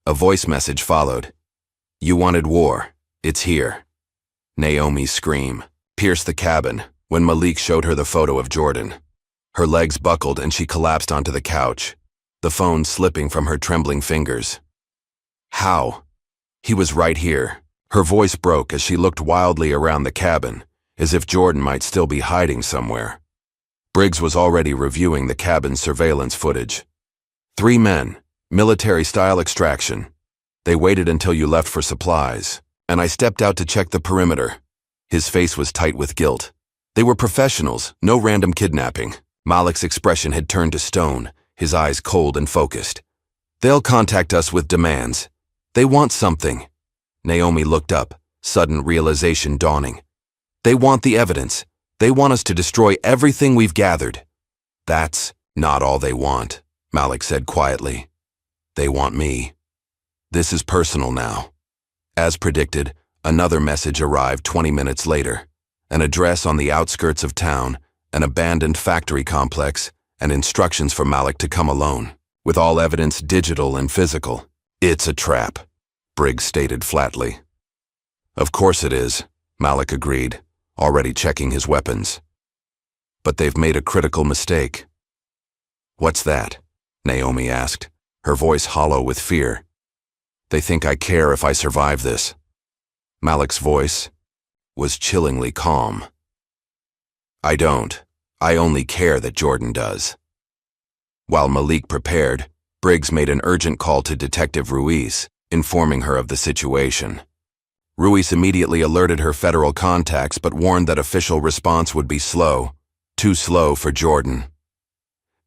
A voice message followed. "You wanted war. It's here." Naomi's scream pierced the cabin when Malik showed her the photo of Jordan. Her legs buckled and she collapsed onto the couch, the phone slipping from her trembling fingers. "How?" "He was right here." Her voice broke as she looked wildly around the cabin, as if Jordan might still be hiding somewhere. Briggs was already reviewing the cabin's surveillance footage. 3 men. Military-style extraction. They waited until you left for supplies, and I stepped out to check the perimeter. His face was tight with guilt. They were professionals, no random kidnapping. Malik's expression had turned to stone, his eyes cold and focused. "They'll contact us with demands. They want something." Naomi looked up, sudden realization dawning. "They want the evidence. They want us to destroy everything we've gathered." "That's not all they want," Malik said quietly. "They want me. This is personal now." As predicted, another message arrived 20 minutes later. An address on the outskirts of town, an abandoned factory complex, and instructions for Malik to come alone, with all evidence digital and physical. "It's a trap," Briggs stated flatly. "Of course it is," Malik agreed, already checking his weapons. "But they've made a critical mistake." "What's that?" Naomi asked, her voice hollow with fear. "They think I care if I survive this." Malik's voice was chillingly calm. "I don't. I only care that Jordan does." While Malik prepared, Briggs made an urgent call to Detective Ruiz, informing her of the situation. Ruiz immediately alerted her federal contacts but warned that official response would be slow, too slow for Jordan.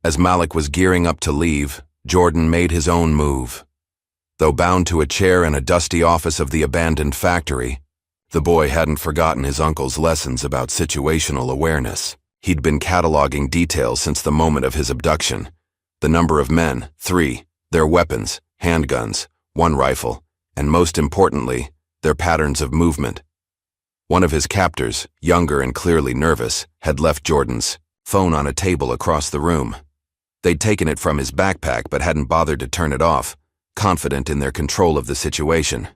As Malik was gearing up to leave, Jordan made his own move. Though bound to a chair in a dusty office of the abandoned factory, the boy hadn't forgotten his uncle's lessons about situational awareness. He'd been cataloging details since the moment of his abduction. The number of men, 3, their weapons, handguns, 1 rifle, and most importantly, their patterns of movement. One of his captors, younger and clearly nervous, had left Jordan's phone on a table across the room. They'd taken it from his backpack but hadn't bothered to turn it off, confident in their control of the situation.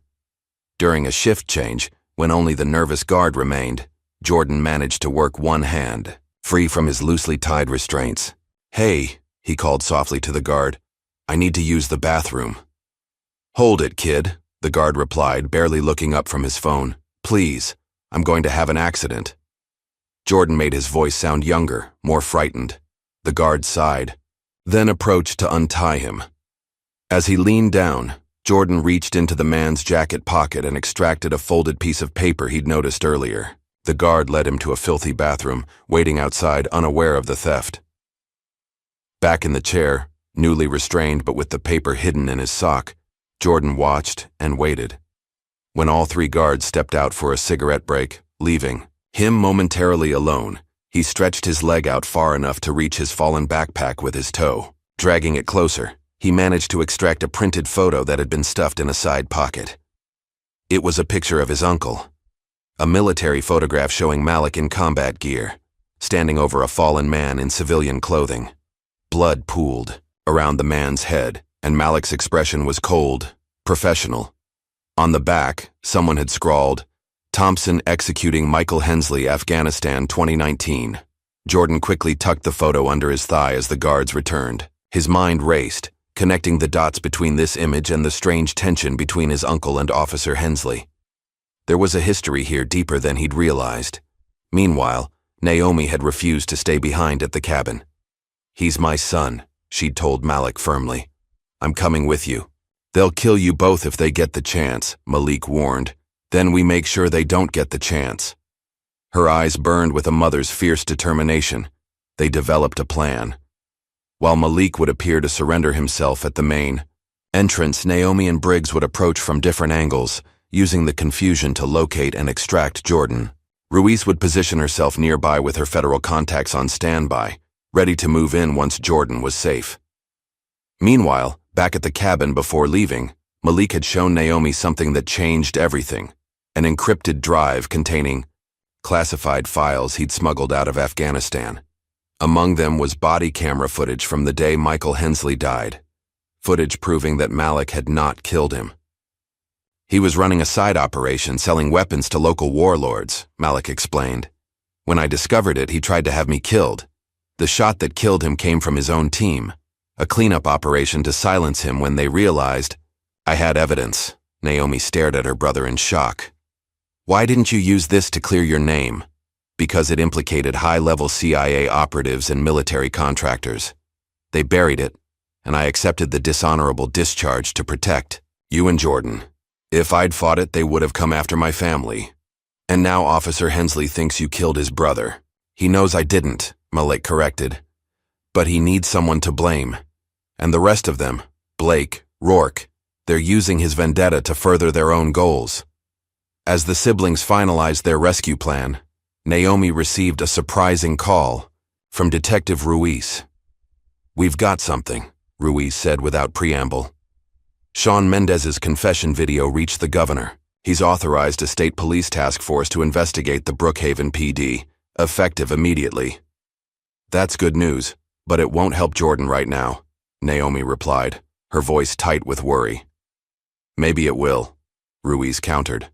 During a shift change, when only the nervous guard remained, Jordan managed to work one hand, free from his loosely tied restraints. "Hey," he called softly to the guard. "I need to use the bathroom." "Hold it, kid," the guard replied, barely looking up from his phone. "Please, I'm going to have an accident." Jordan made his voice sound younger, more frightened. The guard sighed, then approached to untie him. As he leaned down, Jordan reached into the man's jacket pocket and extracted a folded piece of paper he'd noticed earlier. The guard led him to a filthy bathroom, waiting outside, unaware of the theft. Back in the chair, newly restrained but with the paper hidden in his sock, Jordan watched and waited. When all three guards stepped out for a cigarette break, leaving him momentarily alone, he stretched his leg out far enough to reach his fallen backpack with his toe. Dragging it closer, he managed to extract a printed photo that had been stuffed in a side pocket. It was a picture of his uncle. A military photograph showing Malik in combat gear, standing over a fallen man in civilian clothing. Blood pooled around the man's head, and Malik's expression was cold, professional. On the back, someone had scrawled, "Thompson executing Michael Hensley, Afghanistan 2019. Jordan quickly tucked the photo under his thigh as the guards returned. His mind raced, connecting the dots between this image and the strange tension between his uncle and Officer Hensley. There was a history here deeper than he'd realized. Meanwhile, Naomi had refused to stay behind at the cabin. "He's my son," she'd told Malik firmly. "I'm coming with you." "They'll kill you both if they get the chance," Malik warned. "Then we make sure they don't get the chance." Her eyes burned with a mother's fierce determination. They developed a plan. While Malik would appear to surrender himself at the main entrance, Naomi and Briggs would approach from different angles, using the confusion to locate and extract Jordan. Ruiz would position herself nearby with her federal contacts on standby, ready to move in once Jordan was safe. Meanwhile, back at the cabin before leaving, Malik had shown Naomi something that changed everything: an encrypted drive containing classified files he'd smuggled out of Afghanistan. Among them was body camera footage from the day Michael Hensley died, footage proving that Malik had not killed him. "He was running a side operation selling weapons to local warlords," Malik explained. "When I discovered it, he tried to have me killed. The shot that killed him came from his own team, a cleanup operation to silence him when they realized I had evidence." Naomi stared at her brother in shock. "Why didn't you use this to clear your name?" "Because it implicated high-level CIA operatives and military contractors. They buried it, and I accepted the dishonorable discharge to protect you and Jordan. If I'd fought it, they would have come after my family. And now Officer Hensley thinks you killed his brother." "He knows I didn't," Malik corrected. "But he needs someone to blame. And the rest of them, Blake, Rourke, they're using his vendetta to further their own goals." As the siblings finalized their rescue plan, Naomi received a surprising call from Detective Ruiz. "We've got something," Ruiz said without preamble. "Shawn Mendez's confession video reached the governor. He's authorized a state police task force to investigate the Brookhaven PD, effective immediately." "That's good news, but it won't help Jordan right now," Naomi replied, her voice tight with worry. "Maybe it will," Ruiz countered.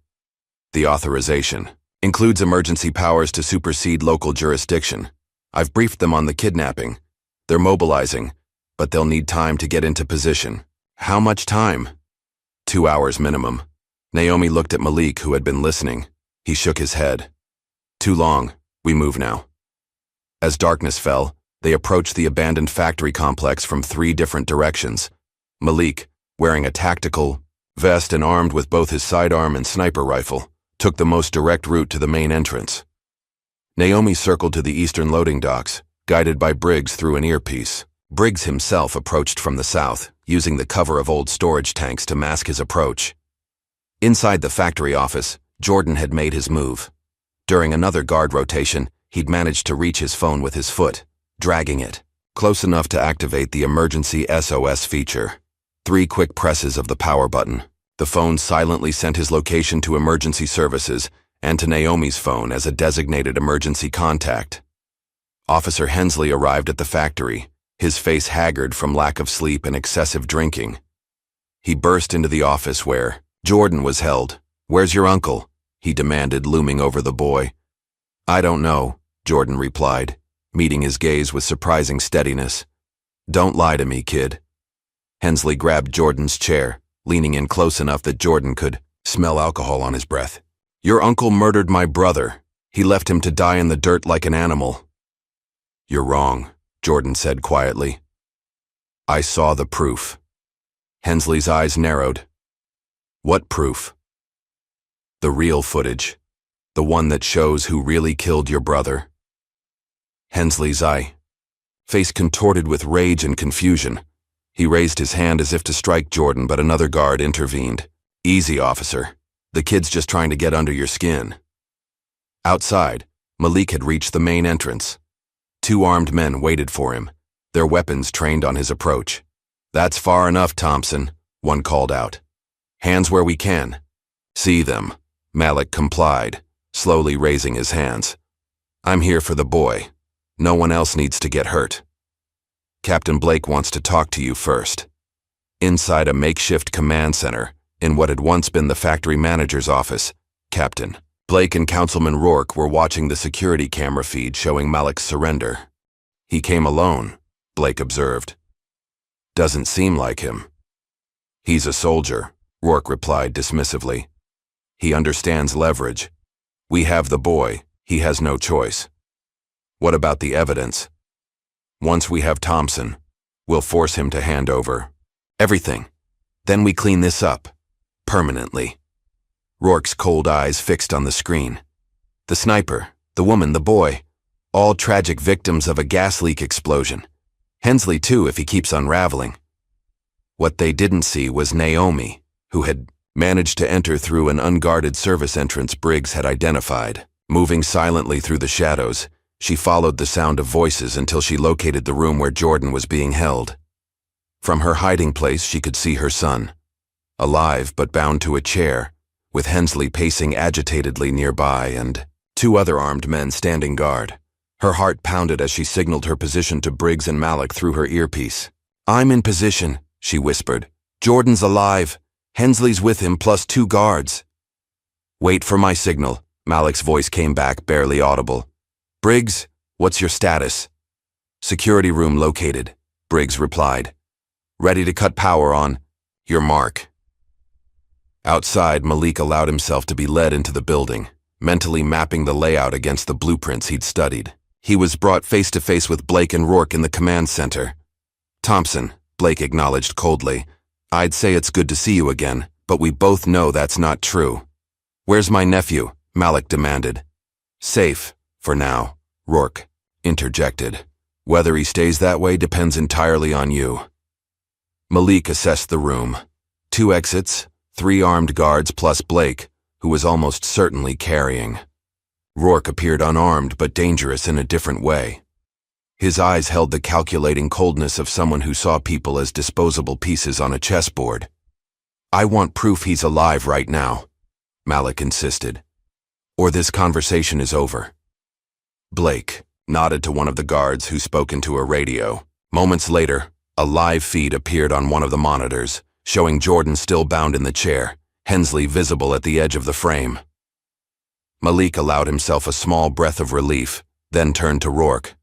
"The authorization includes emergency powers to supersede local jurisdiction. I've briefed them on the kidnapping. They're mobilizing, but they'll need time to get into position." "How much time?" 2 hours minimum." Naomi looked at Malik, who had been listening. He shook his head. "Too long. We move now." As darkness fell, they approached the abandoned factory complex from 3 different directions. Malik, wearing a tactical vest and armed with both his sidearm and sniper rifle, took the most direct route to the main entrance. Naomi circled to the eastern loading docks, guided by Briggs through an earpiece. Briggs himself approached from the south, using the cover of old storage tanks to mask his approach. Inside the factory office, Jordan had made his move. During another guard rotation, he'd managed to reach his phone with his foot, dragging it close enough to activate the emergency SOS feature. 3 quick presses of the power button. The phone silently sent his location to emergency services and to Naomi's phone as a designated emergency contact. Officer Hensley arrived at the factory, his face haggard from lack of sleep and excessive drinking. He burst into the office where Jordan was held. "Where's your uncle?" he demanded, looming over the boy. "I don't know," Jordan replied, meeting his gaze with surprising steadiness. Don't lie to me, kid. Hensley grabbed Jordan's chair, leaning in close enough that Jordan could smell alcohol on his breath. Your uncle murdered my brother. He left him to die in the dirt like an animal. You're wrong, Jordan said quietly. I saw the proof. Hensley's eyes narrowed. What proof? The real footage. The one that shows who really killed your brother. Hensley's face contorted with rage and confusion. He raised his hand as if to strike Jordan, but another guard intervened. Easy, officer. The kid's just trying to get under your skin. Outside, Malik had reached the main entrance. 2 armed men waited for him, their weapons trained on his approach. That's far enough, Thompson, one called out. Hands where we can. See them. Malik complied, slowly raising his hands. I'm here for the boy. No one else needs to get hurt. Captain Blake wants to talk to you first. Inside a makeshift command center, in what had once been the factory manager's office, Captain Blake and Councilman Rourke were watching the security camera feed showing Malik's surrender. He came alone, Blake observed. Doesn't seem like him. He's a soldier, Rourke replied dismissively. He understands leverage. We have the boy. He has no choice. What about the evidence? Once we have Thompson, we'll force him to hand over everything. Then we clean this up. Permanently. Rourke's cold eyes fixed on the screen. The sniper, the woman, the boy, all tragic victims of a gas leak explosion. Hensley too, if he keeps unraveling. What they didn't see was Naomi, who had managed to enter through an unguarded service entrance Briggs had identified. Moving silently through the shadows, she followed the sound of voices until she located the room where Jordan was being held. From her hiding place, she could see her son, alive but bound to a chair, with Hensley pacing agitatedly nearby and 2 other armed men standing guard. Her heart pounded as she signaled her position to Briggs and Malik through her earpiece. I'm in position, she whispered. Jordan's alive. Hensley's with him plus 2 guards. Wait for my signal, Malik's voice came back, barely audible. Briggs, what's your status? Security room located, Briggs replied. Ready to cut power on your mark. Outside, Malik allowed himself to be led into the building, mentally mapping the layout against the blueprints he'd studied. He was brought face to face with Blake and Rourke in the command center. Thompson, Blake acknowledged coldly. I'd say it's good to see you again, but we both know that's not true. Where's my nephew? Malik demanded. Safe, for now, Rourke interjected. Whether he stays that way depends entirely on you. Malik assessed the room. 2 exits, 3 armed guards plus Blake, who was almost certainly carrying. Rourke appeared unarmed but dangerous in a different way. His eyes held the calculating coldness of someone who saw people as disposable pieces on a chessboard. I want proof he's alive right now, Malik insisted. Or this conversation is over. Blake nodded to one of the guards who spoke into a radio. Moments later, a live feed appeared on one of the monitors, showing Jordan still bound in the chair, Hensley visible at the edge of the frame. Malik allowed himself a small breath of relief, then turned to Rourke.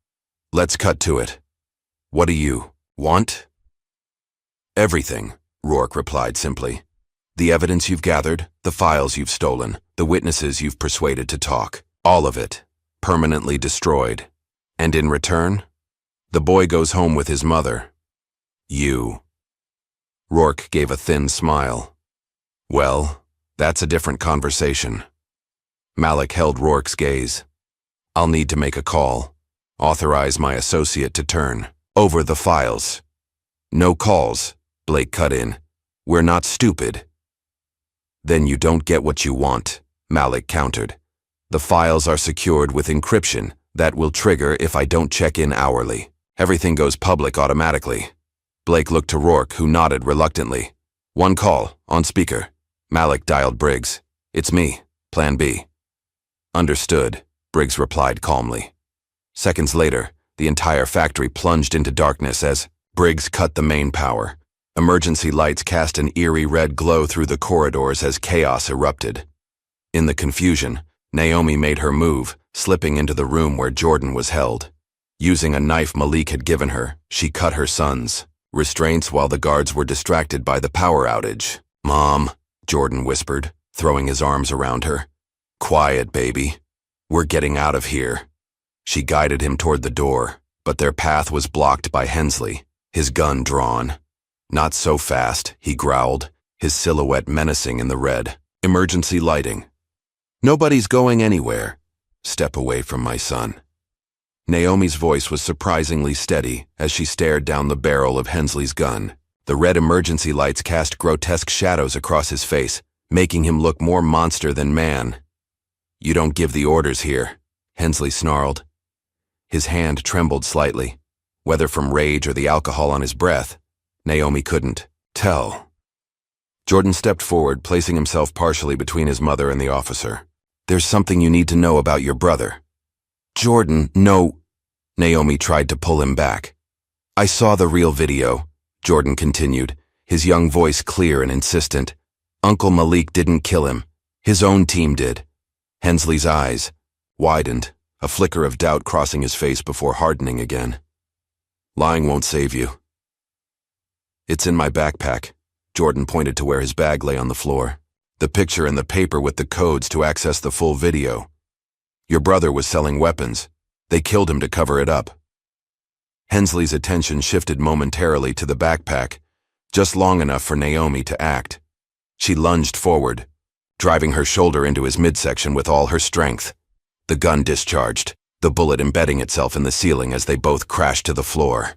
Let's cut to it. What do you want? Everything, Rourke replied simply. The evidence you've gathered, the files you've stolen, the witnesses you've persuaded to talk, all of it, permanently destroyed. And in return, the boy goes home with his mother. You. Rourke gave a thin smile. Well, that's a different conversation. Malik held Rourke's gaze. I'll need to make a call. Authorize my associate to turn over the files. No calls, Blake cut in. We're not stupid. Then you don't get what you want, Malik countered. The files are secured with encryption that will trigger if I don't check in hourly. Everything goes public automatically. Blake looked to Rourke, who nodded reluctantly. One call, on speaker. Malik dialed Briggs. It's me, Plan B. Understood, Briggs replied calmly. Seconds later, the entire factory plunged into darkness as Briggs cut the main power. Emergency lights cast an eerie red glow through the corridors as chaos erupted. In the confusion, Naomi made her move, slipping into the room where Jordan was held. Using a knife Malik had given her, she cut her son's restraints while the guards were distracted by the power outage. "Mom," Jordan whispered, throwing his arms around her. "Quiet, baby. We're getting out of here." She guided him toward the door, but their path was blocked by Hensley, his gun drawn. "Not so fast," he growled, his silhouette menacing in the red. "Emergency lighting. Nobody's going anywhere. Step away from my son." Naomi's voice was surprisingly steady as she stared down the barrel of Hensley's gun. The red emergency lights cast grotesque shadows across his face, making him look more monster than man. "You don't give the orders here," Hensley snarled. His hand trembled slightly. Whether from rage or the alcohol on his breath, Naomi couldn't tell. Jordan stepped forward, placing himself partially between his mother and the officer. "There's something you need to know about your brother." "Jordan, no." Naomi tried to pull him back. "I saw the real video," Jordan continued, his young voice clear and insistent. "Uncle Malik didn't kill him. His own team did." Hensley's eyes widened, a flicker of doubt crossing his face before hardening again. "Lying won't save you." "It's in my backpack." Jordan pointed to where his bag lay on the floor. "The picture and the paper with the codes to access the full video. Your brother was selling weapons. They killed him to cover it up." Hensley's attention shifted momentarily to the backpack, just long enough for Naomi to act. She lunged forward, driving her shoulder into his midsection with all her strength. The gun discharged, the bullet embedding itself in the ceiling as they both crashed to the floor.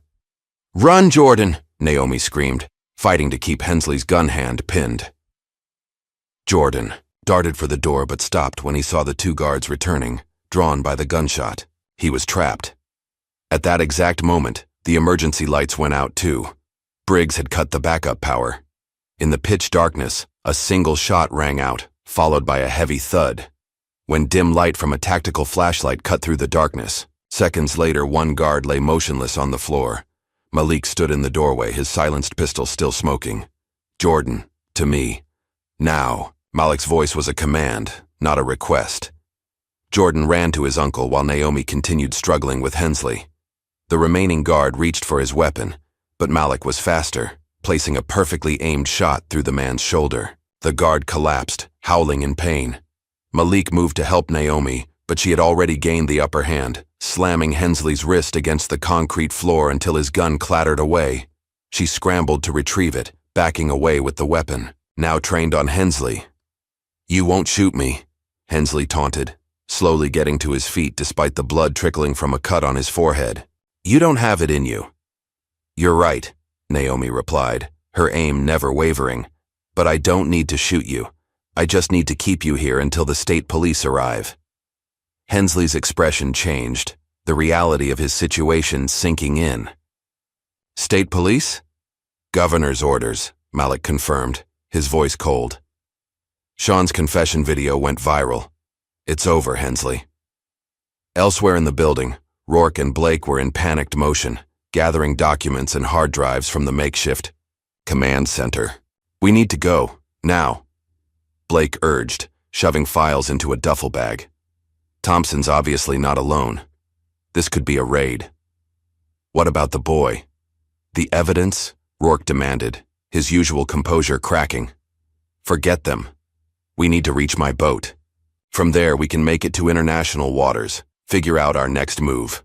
"Run, Jordan!" Naomi screamed, fighting to keep Hensley's gun hand pinned. Jordan darted for the door but stopped when he saw the two guards returning, drawn by the gunshot. He was trapped. At that exact moment, the emergency lights went out too. Briggs had cut the backup power. In the pitch darkness, a single shot rang out, followed by a heavy thud. When dim light from a tactical flashlight cut through the darkness, seconds later one guard lay motionless on the floor. Malik stood in the doorway, his silenced pistol still smoking. "Jordan, to me. Now." Malik's voice was a command, not a request. Jordan ran to his uncle while Naomi continued struggling with Hensley. The remaining guard reached for his weapon, but Malik was faster, placing a perfectly aimed shot through the man's shoulder. The guard collapsed, howling in pain. Malik moved to help Naomi, but she had already gained the upper hand, slamming Hensley's wrist against the concrete floor until his gun clattered away. She scrambled to retrieve it, backing away with the weapon, now trained on Hensley. "You won't shoot me," Hensley taunted, slowly getting to his feet despite the blood trickling from a cut on his forehead. "You don't have it in you." "You're right," Naomi replied, her aim never wavering. "But I don't need to shoot you. I just need to keep you here until the state police arrive." Hensley's expression changed, the reality of his situation sinking in. "State police?" "Governor's orders," Malik confirmed, his voice cold. Sean's confession video went viral. "It's over, Hensley." Elsewhere in the building, Rourke and Blake were in panicked motion, gathering documents and hard drives from the makeshift command center. "We need to go, now," Blake urged, shoving files into a duffel bag. "Thompson's obviously not alone. This could be a raid." "What about the boy?" "The evidence?" Rourke demanded, his usual composure cracking. "Forget them. We need to reach my boat. From there we can make it to international waters, figure out our next move."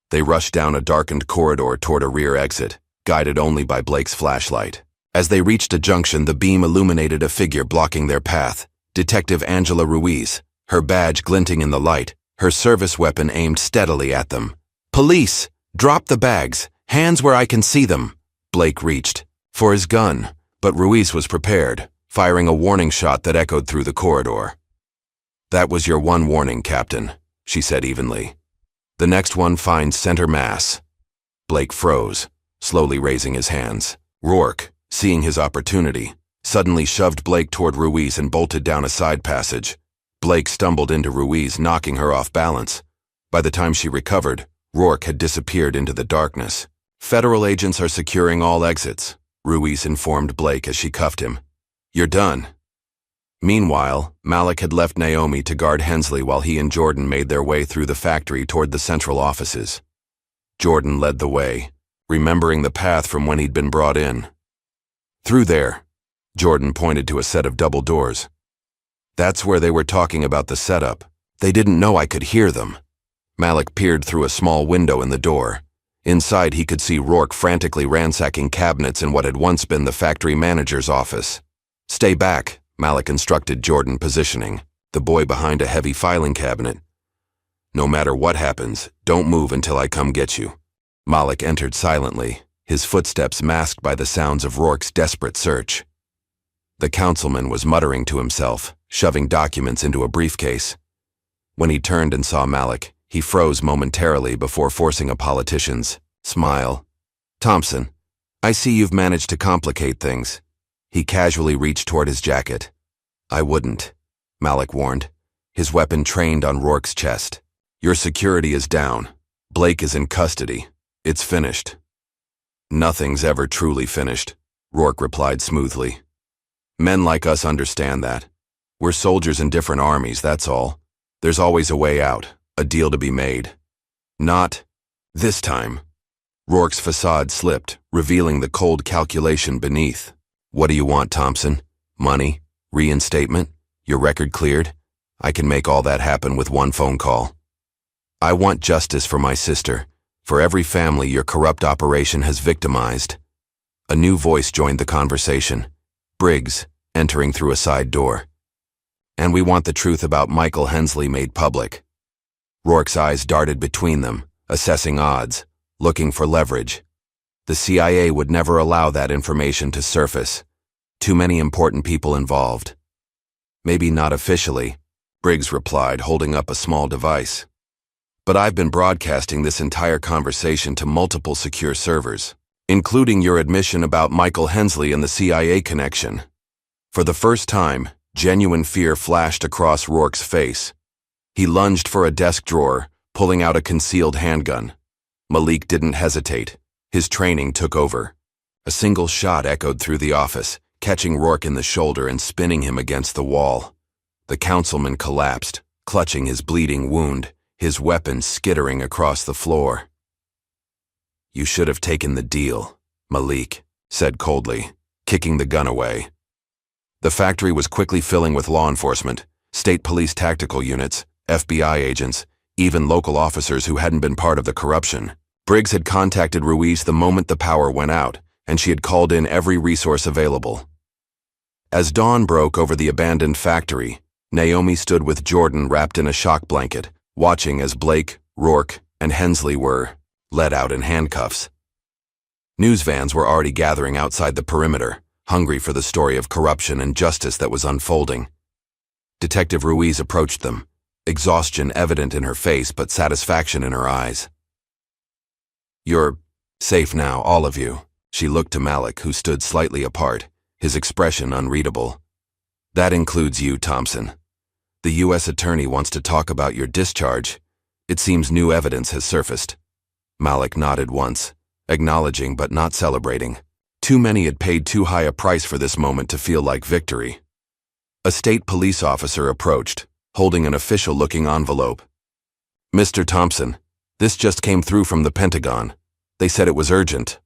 They rushed down a darkened corridor toward a rear exit, guided only by Blake's flashlight. As they reached a junction, the beam illuminated a figure blocking their path, Detective Angela Ruiz, her badge glinting in the light, her service weapon aimed steadily at them. "Police! Drop the bags! Hands where I can see them!" Blake reached for his gun, but Ruiz was prepared, firing a warning shot that echoed through the corridor. "That was your one warning, Captain," she said evenly. "The next one finds center mass." Blake froze, slowly raising his hands. Rourke, seeing his opportunity, suddenly shoved Blake toward Ruiz and bolted down a side passage. Blake stumbled into Ruiz, knocking her off balance. By the time she recovered, Rourke had disappeared into the darkness. "Federal agents are securing all exits," Ruiz informed Blake as she cuffed him. "You're done." Meanwhile, Malik had left Naomi to guard Hensley while he and Jordan made their way through the factory toward the central offices. Jordan led the way, remembering the path from when he'd been brought in. Through there, Jordan pointed to a set of double doors. That's where they were talking about the setup. They didn't know I could hear them. Malik peered through a small window in the door. Inside, he could see Rourke frantically ransacking cabinets in what had once been the factory manager's office. Stay back, Malik instructed Jordan, positioning the boy behind a heavy filing cabinet. No matter what happens, don't move until I come get you. Malik entered silently, his footsteps masked by the sounds of Rourke's desperate search. The councilman was muttering to himself, shoving documents into a briefcase. When he turned and saw Malik, he froze momentarily before forcing a politician's smile. "Thompson, I see you've managed to complicate things." He casually reached toward his jacket. "I wouldn't," Malik warned, his weapon trained on Rourke's chest. "Your security is down. Blake is in custody. It's finished." "Nothing's ever truly finished," Rourke replied smoothly. "Men like us understand that. We're soldiers in different armies, that's all. There's always a way out, a deal to be made. Not this time." Rourke's facade slipped, revealing the cold calculation beneath. "What do you want, Thompson? Money? Reinstatement? Your record cleared? I can make all that happen with one phone call." "I want justice for my sister, for every family your corrupt operation has victimized." A new voice joined the conversation, Briggs, entering through a side door. "And we want the truth about Michael Hensley made public." Rourke's eyes darted between them, assessing odds, looking for leverage. The CIA would never allow that information to surface. Too many important people involved. "Maybe not officially," Briggs replied, holding up a small device. "But I've been broadcasting this entire conversation to multiple secure servers, including your admission about Michael Hensley and the CIA connection." For the first time, genuine fear flashed across Rourke's face. He lunged for a desk drawer, pulling out a concealed handgun. Malik didn't hesitate. His training took over. A single shot echoed through the office, catching Rourke in the shoulder and spinning him against the wall. The councilman collapsed, clutching his bleeding wound, his weapon skittering across the floor. "You should have taken the deal," Malik said coldly, kicking the gun away. The factory was quickly filling with law enforcement, state police tactical units, FBI agents, even local officers who hadn't been part of the corruption. Briggs had contacted Ruiz the moment the power went out, and she had called in every resource available. As dawn broke over the abandoned factory, Naomi stood with Jordan wrapped in a shock blanket, watching as Blake, Rourke, and Hensley were led out in handcuffs. News vans were already gathering outside the perimeter, hungry for the story of corruption and justice that was unfolding. Detective Ruiz approached them, exhaustion evident in her face but satisfaction in her eyes. "You're safe now, all of you." She looked to Malik, who stood slightly apart, his expression unreadable. "That includes you, Thompson. The U.S. attorney wants to talk about your discharge. It seems new evidence has surfaced." Malik nodded once, acknowledging but not celebrating. Too many had paid too high a price for this moment to feel like victory. A state police officer approached, holding an official-looking envelope. "Mr. Thompson, this just came through from the Pentagon. They said it was urgent."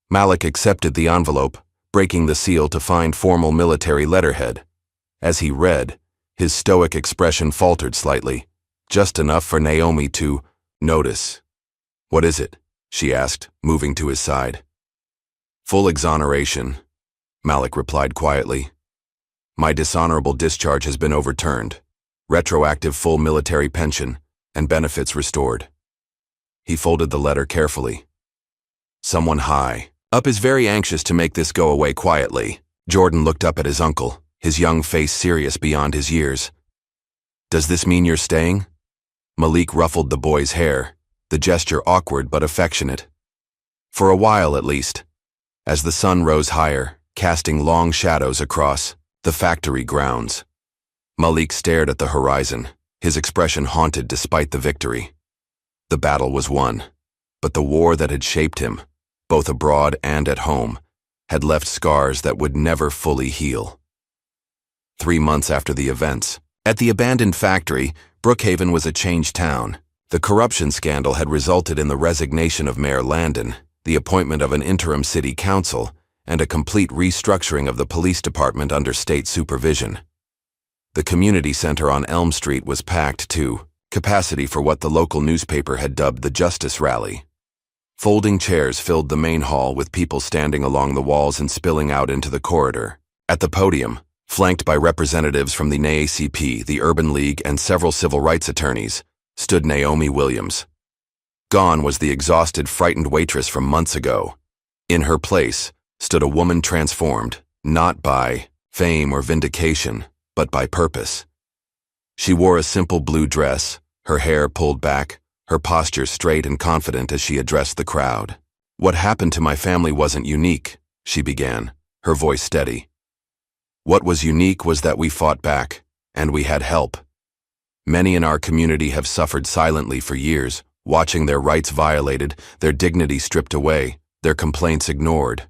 Malik accepted the envelope, breaking the seal to find formal military letterhead. As he read, his stoic expression faltered slightly, just enough for Naomi to notice. "What is it?" she asked, moving to his side. "Full exoneration," Malik replied quietly. "My dishonorable discharge has been overturned. Retroactive full military pension and benefits restored." He folded the letter carefully. "Someone high up is very anxious to make this go away quietly." Jordan looked up at his uncle, his young face serious beyond his years. "Does this mean you're staying?" Malik ruffled the boy's hair, the gesture awkward but affectionate. "For a while, at least." As the sun rose higher, casting long shadows across the factory grounds, Malik stared at the horizon, his expression haunted despite the victory. The battle was won, but the war that had shaped him, both abroad and at home, had left scars that would never fully heal. 3 months after the events, at the abandoned factory, Brookhaven was a changed town. The corruption scandal had resulted in the resignation of Mayor Landon, the appointment of an interim city council, and a complete restructuring of the police department under state supervision. The community center on Elm Street was packed to capacity for what the local newspaper had dubbed the Justice Rally. Folding chairs filled the main hall with people standing along the walls and spilling out into the corridor. At the podium, flanked by representatives from the NAACP, the Urban League, and several civil rights attorneys, stood Naomi Williams. Gone was the exhausted, frightened waitress from months ago. In her place stood a woman transformed, not by fame or vindication, but by purpose. She wore a simple blue dress, her hair pulled back, her posture straight and confident as she addressed the crowd. "What happened to my family wasn't unique," she began, her voice steady. "What was unique was that we fought back, and we had help. Many in our community have suffered silently for years, watching their rights violated, their dignity stripped away, their complaints ignored."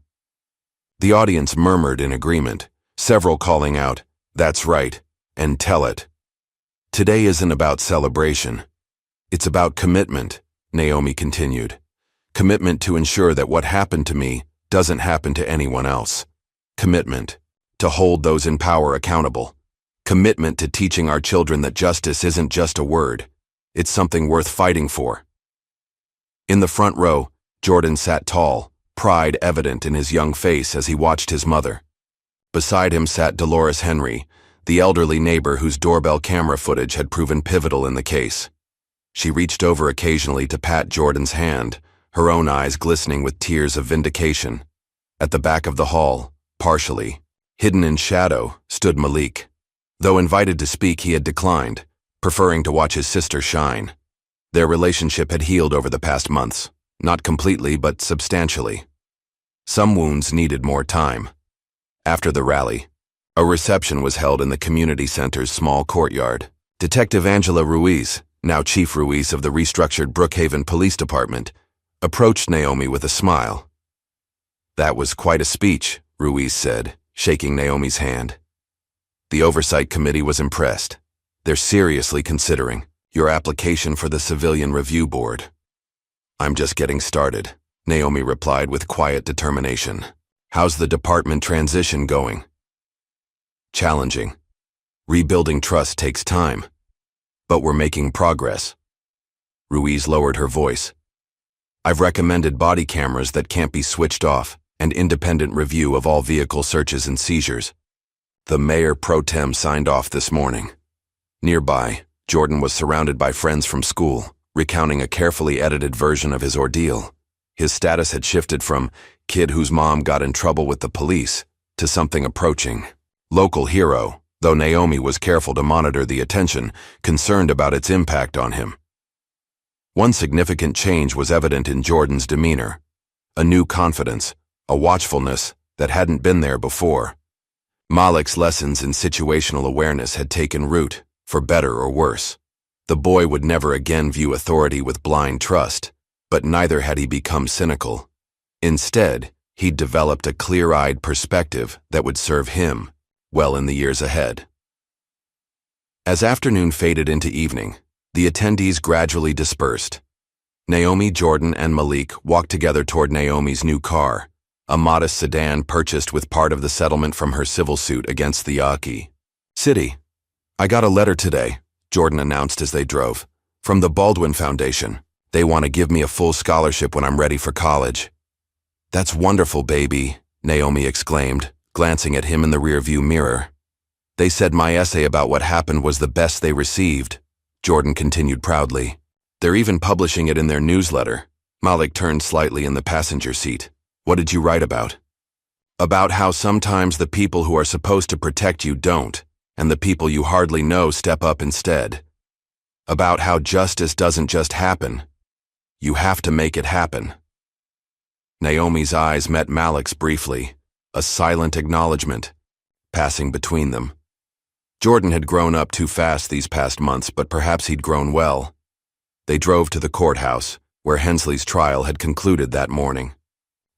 The audience murmured in agreement, several calling out, "That's right," and "Tell it." Today isn't about celebration. It's about commitment, Naomi continued. Commitment to ensure that what happened to me doesn't happen to anyone else. Commitment to hold those in power accountable. Commitment to teaching our children that justice isn't just a word. It's something worth fighting for. In the front row, Jordan sat tall, pride evident in his young face as he watched his mother. Beside him sat Dolores Henry, the elderly neighbor whose doorbell camera footage had proven pivotal in the case. She reached over occasionally to pat Jordan's hand, her own eyes glistening with tears of vindication. At the back of the hall, partially, hidden in shadow, stood Malik. Though invited to speak, he had declined, preferring to watch his sister shine. Their relationship had healed over the past months, not completely but substantially. Some wounds needed more time. After the rally, a reception was held in the community center's small courtyard. Detective Angela Ruiz, now Chief Ruiz of the restructured Brookhaven Police Department, approached Naomi with a smile. "That was quite a speech," Ruiz said, shaking Naomi's hand. "The Oversight Committee was impressed. They're seriously considering your application for the Civilian Review Board." "I'm just getting started," Naomi replied with quiet determination. "How's the department transition going?" "Challenging. Rebuilding trust takes time. But we're making progress." Ruiz lowered her voice. "I've recommended body cameras that can't be switched off and independent review of all vehicle searches and seizures. The mayor pro tem signed off this morning." Nearby, Jordan was surrounded by friends from school, recounting a carefully edited version of his ordeal. His status had shifted from kid whose mom got in trouble with the police to something approaching local hero, though Naomi was careful to monitor the attention, concerned about its impact on him. One significant change was evident in Jordan's demeanor, a new confidence, a watchfulness that hadn't been there before. Malik's lessons in situational awareness had taken root, for better or worse. The boy would never again view authority with blind trust, but neither had he become cynical. Instead, he'd developed a clear-eyed perspective that would serve him well in the years ahead. As afternoon faded into evening, the attendees gradually dispersed. Naomi, Jordan, and Malik walked together toward Naomi's new car, a modest sedan purchased with part of the settlement from her civil suit against the Yaqui City. "I got a letter today," Jordan announced as they drove, "from the Baldwin Foundation. They want to give me a full scholarship when I'm ready for college." "That's wonderful, baby," Naomi exclaimed, glancing at him in the rearview mirror. "They said my essay about what happened was the best they received," Jordan continued proudly. "They're even publishing it in their newsletter." Malik turned slightly in the passenger seat. "What did you write about?" "About how sometimes the people who are supposed to protect you don't, and the people you hardly know step up instead. About how justice doesn't just happen. You have to make it happen." Naomi's eyes met Malik's briefly, a silent acknowledgement, passing between them. Jordan had grown up too fast these past months, but perhaps he'd grown well. They drove to the courthouse, where Hensley's trial had concluded that morning.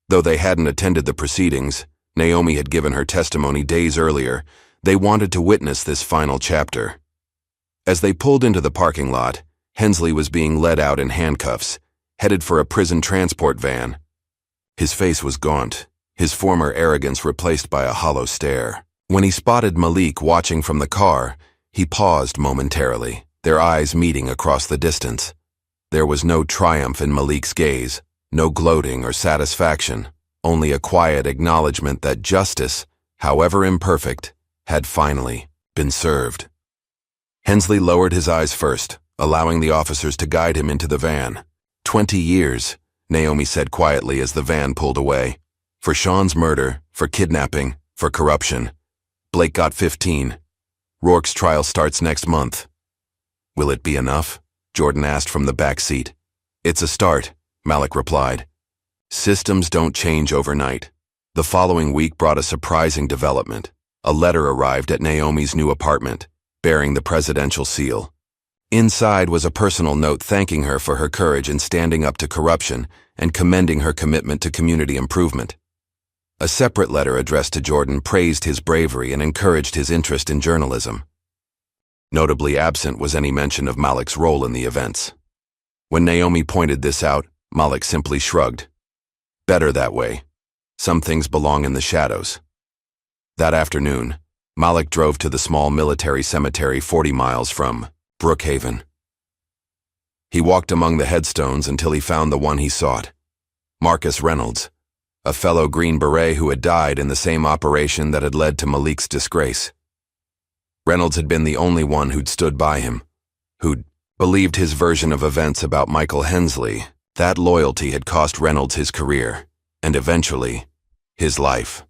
Though they hadn't attended the proceedings, Naomi had given her testimony days earlier. They wanted to witness this final chapter. As they pulled into the parking lot, Hensley was being led out in handcuffs, headed for a prison transport van. His face was gaunt, his former arrogance replaced by a hollow stare. When he spotted Malik watching from the car, he paused momentarily, their eyes meeting across the distance. There was no triumph in Malik's gaze, no gloating or satisfaction, only a quiet acknowledgement that justice, however imperfect, had finally been served. Hensley lowered his eyes first, allowing the officers to guide him into the van. 20 years, Naomi said quietly as the van pulled away. For Sean's murder, for kidnapping, for corruption. Blake got 15. Rourke's trial starts next month. Will it be enough? Jordan asked from the back seat. It's a start, Malik replied. Systems don't change overnight. The following week brought a surprising development. A letter arrived at Naomi's new apartment, bearing the presidential seal. Inside was a personal note thanking her for her courage in standing up to corruption and commending her commitment to community improvement. A separate letter addressed to Jordan praised his bravery and encouraged his interest in journalism. Notably absent was any mention of Malik's role in the events. When Naomi pointed this out, Malik simply shrugged. Better that way. Some things belong in the shadows. That afternoon, Malik drove to the small military cemetery 40 miles from Brookhaven. He walked among the headstones until he found the one he sought. Marcus Reynolds, a fellow Green Beret who had died in the same operation that had led to Malik's disgrace. Reynolds had been the only one who'd stood by him, who'd believed his version of events about Michael Hensley. That loyalty had cost Reynolds his career, and eventually, his life.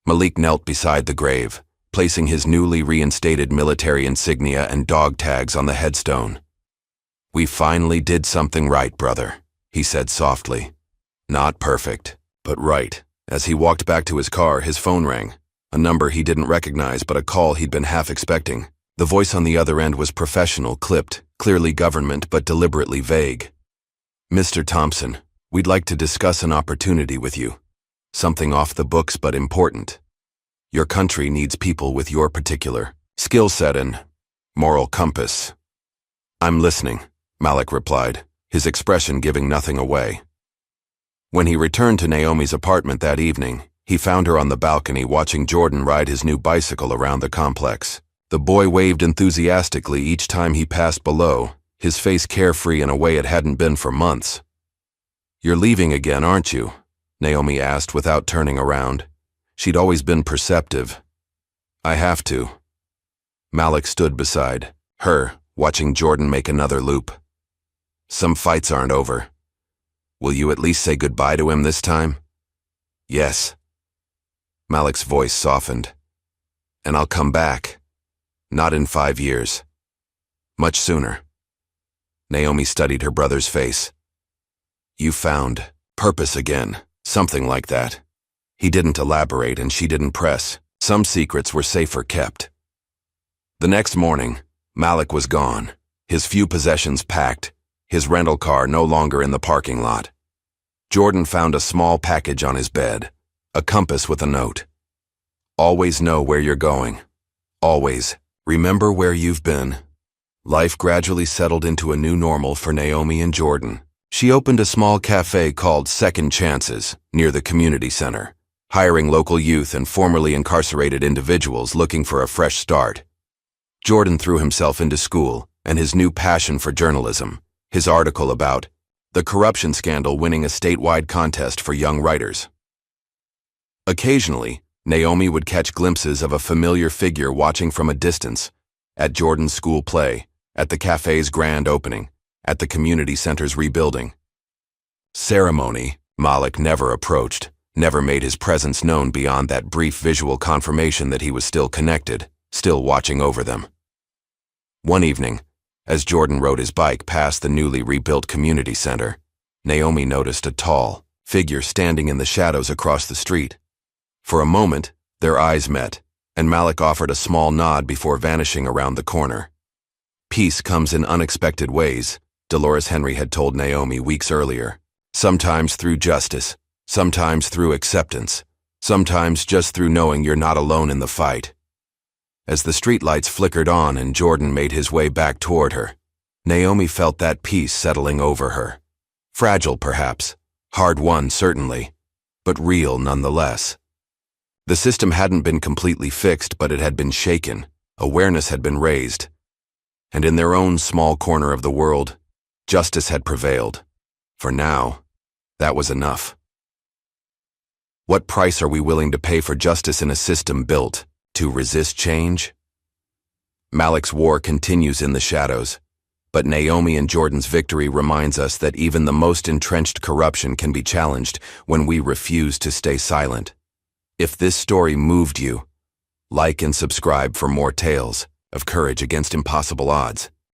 Malik knelt beside the grave, placing his newly reinstated military insignia and dog tags on the headstone. We finally did something right, brother, he said softly. Not perfect, but right. As he walked back to his car, his phone rang. A number he didn't recognize, but a call he'd been half expecting. The voice on the other end was professional, clipped, clearly government, but deliberately vague. Mr. Thompson, we'd like to discuss an opportunity with you. Something off the books, but important. Your country needs people with your particular skill set and moral compass. I'm listening, Malik replied, his expression giving nothing away. When he returned to Naomi's apartment that evening, he found her on the balcony watching Jordan ride his new bicycle around the complex. The boy waved enthusiastically each time he passed below, his face carefree in a way it hadn't been for months. You're leaving again, aren't you? Naomi asked without turning around. She'd always been perceptive. I have to. Malik stood beside her, watching Jordan make another loop. Some fights aren't over. Will you at least say goodbye to him this time? Yes. Malik's voice softened. And I'll come back. Not in 5 years. Much sooner. Naomi studied her brother's face. You found purpose again, something like that. He didn't elaborate and she didn't press. Some secrets were safer kept. The next morning, Malik was gone, his few possessions packed, his rental car no longer in the parking lot. Jordan found a small package on his bed, a compass with a note. Always know where you're going. Always remember where you've been. Life gradually settled into a new normal for Naomi and Jordan. She opened a small cafe called Second Chances near the community center, hiring local youth and formerly incarcerated individuals looking for a fresh start. Jordan threw himself into school and his new passion for journalism, his article about the corruption scandal winning a statewide contest for young writers. Occasionally, Naomi would catch glimpses of a familiar figure watching from a distance, at Jordan's school play, at the cafe's grand opening, at the community center's rebuilding. Ceremony, Malik never approached, never made his presence known beyond that brief visual confirmation that he was still connected, still watching over them. One evening, as Jordan rode his bike past the newly rebuilt community center, Naomi noticed a tall figure standing in the shadows across the street. For a moment, their eyes met, and Malik offered a small nod before vanishing around the corner. Peace comes in unexpected ways, Dolores Henry had told Naomi weeks earlier. Sometimes through justice, sometimes through acceptance, sometimes just through knowing you're not alone in the fight. As the streetlights flickered on and Jordan made his way back toward her, Naomi felt that peace settling over her. Fragile, perhaps. Hard-won, certainly. But real, nonetheless. The system hadn't been completely fixed, but it had been shaken. Awareness had been raised. And in their own small corner of the world, justice had prevailed. For now, that was enough. What price are we willing to pay for justice in a system built to resist change? Malik's war continues in the shadows, but Naomi and Jordan's victory reminds us that even the most entrenched corruption can be challenged when we refuse to stay silent. If this story moved you, like and subscribe for more tales of courage against impossible odds.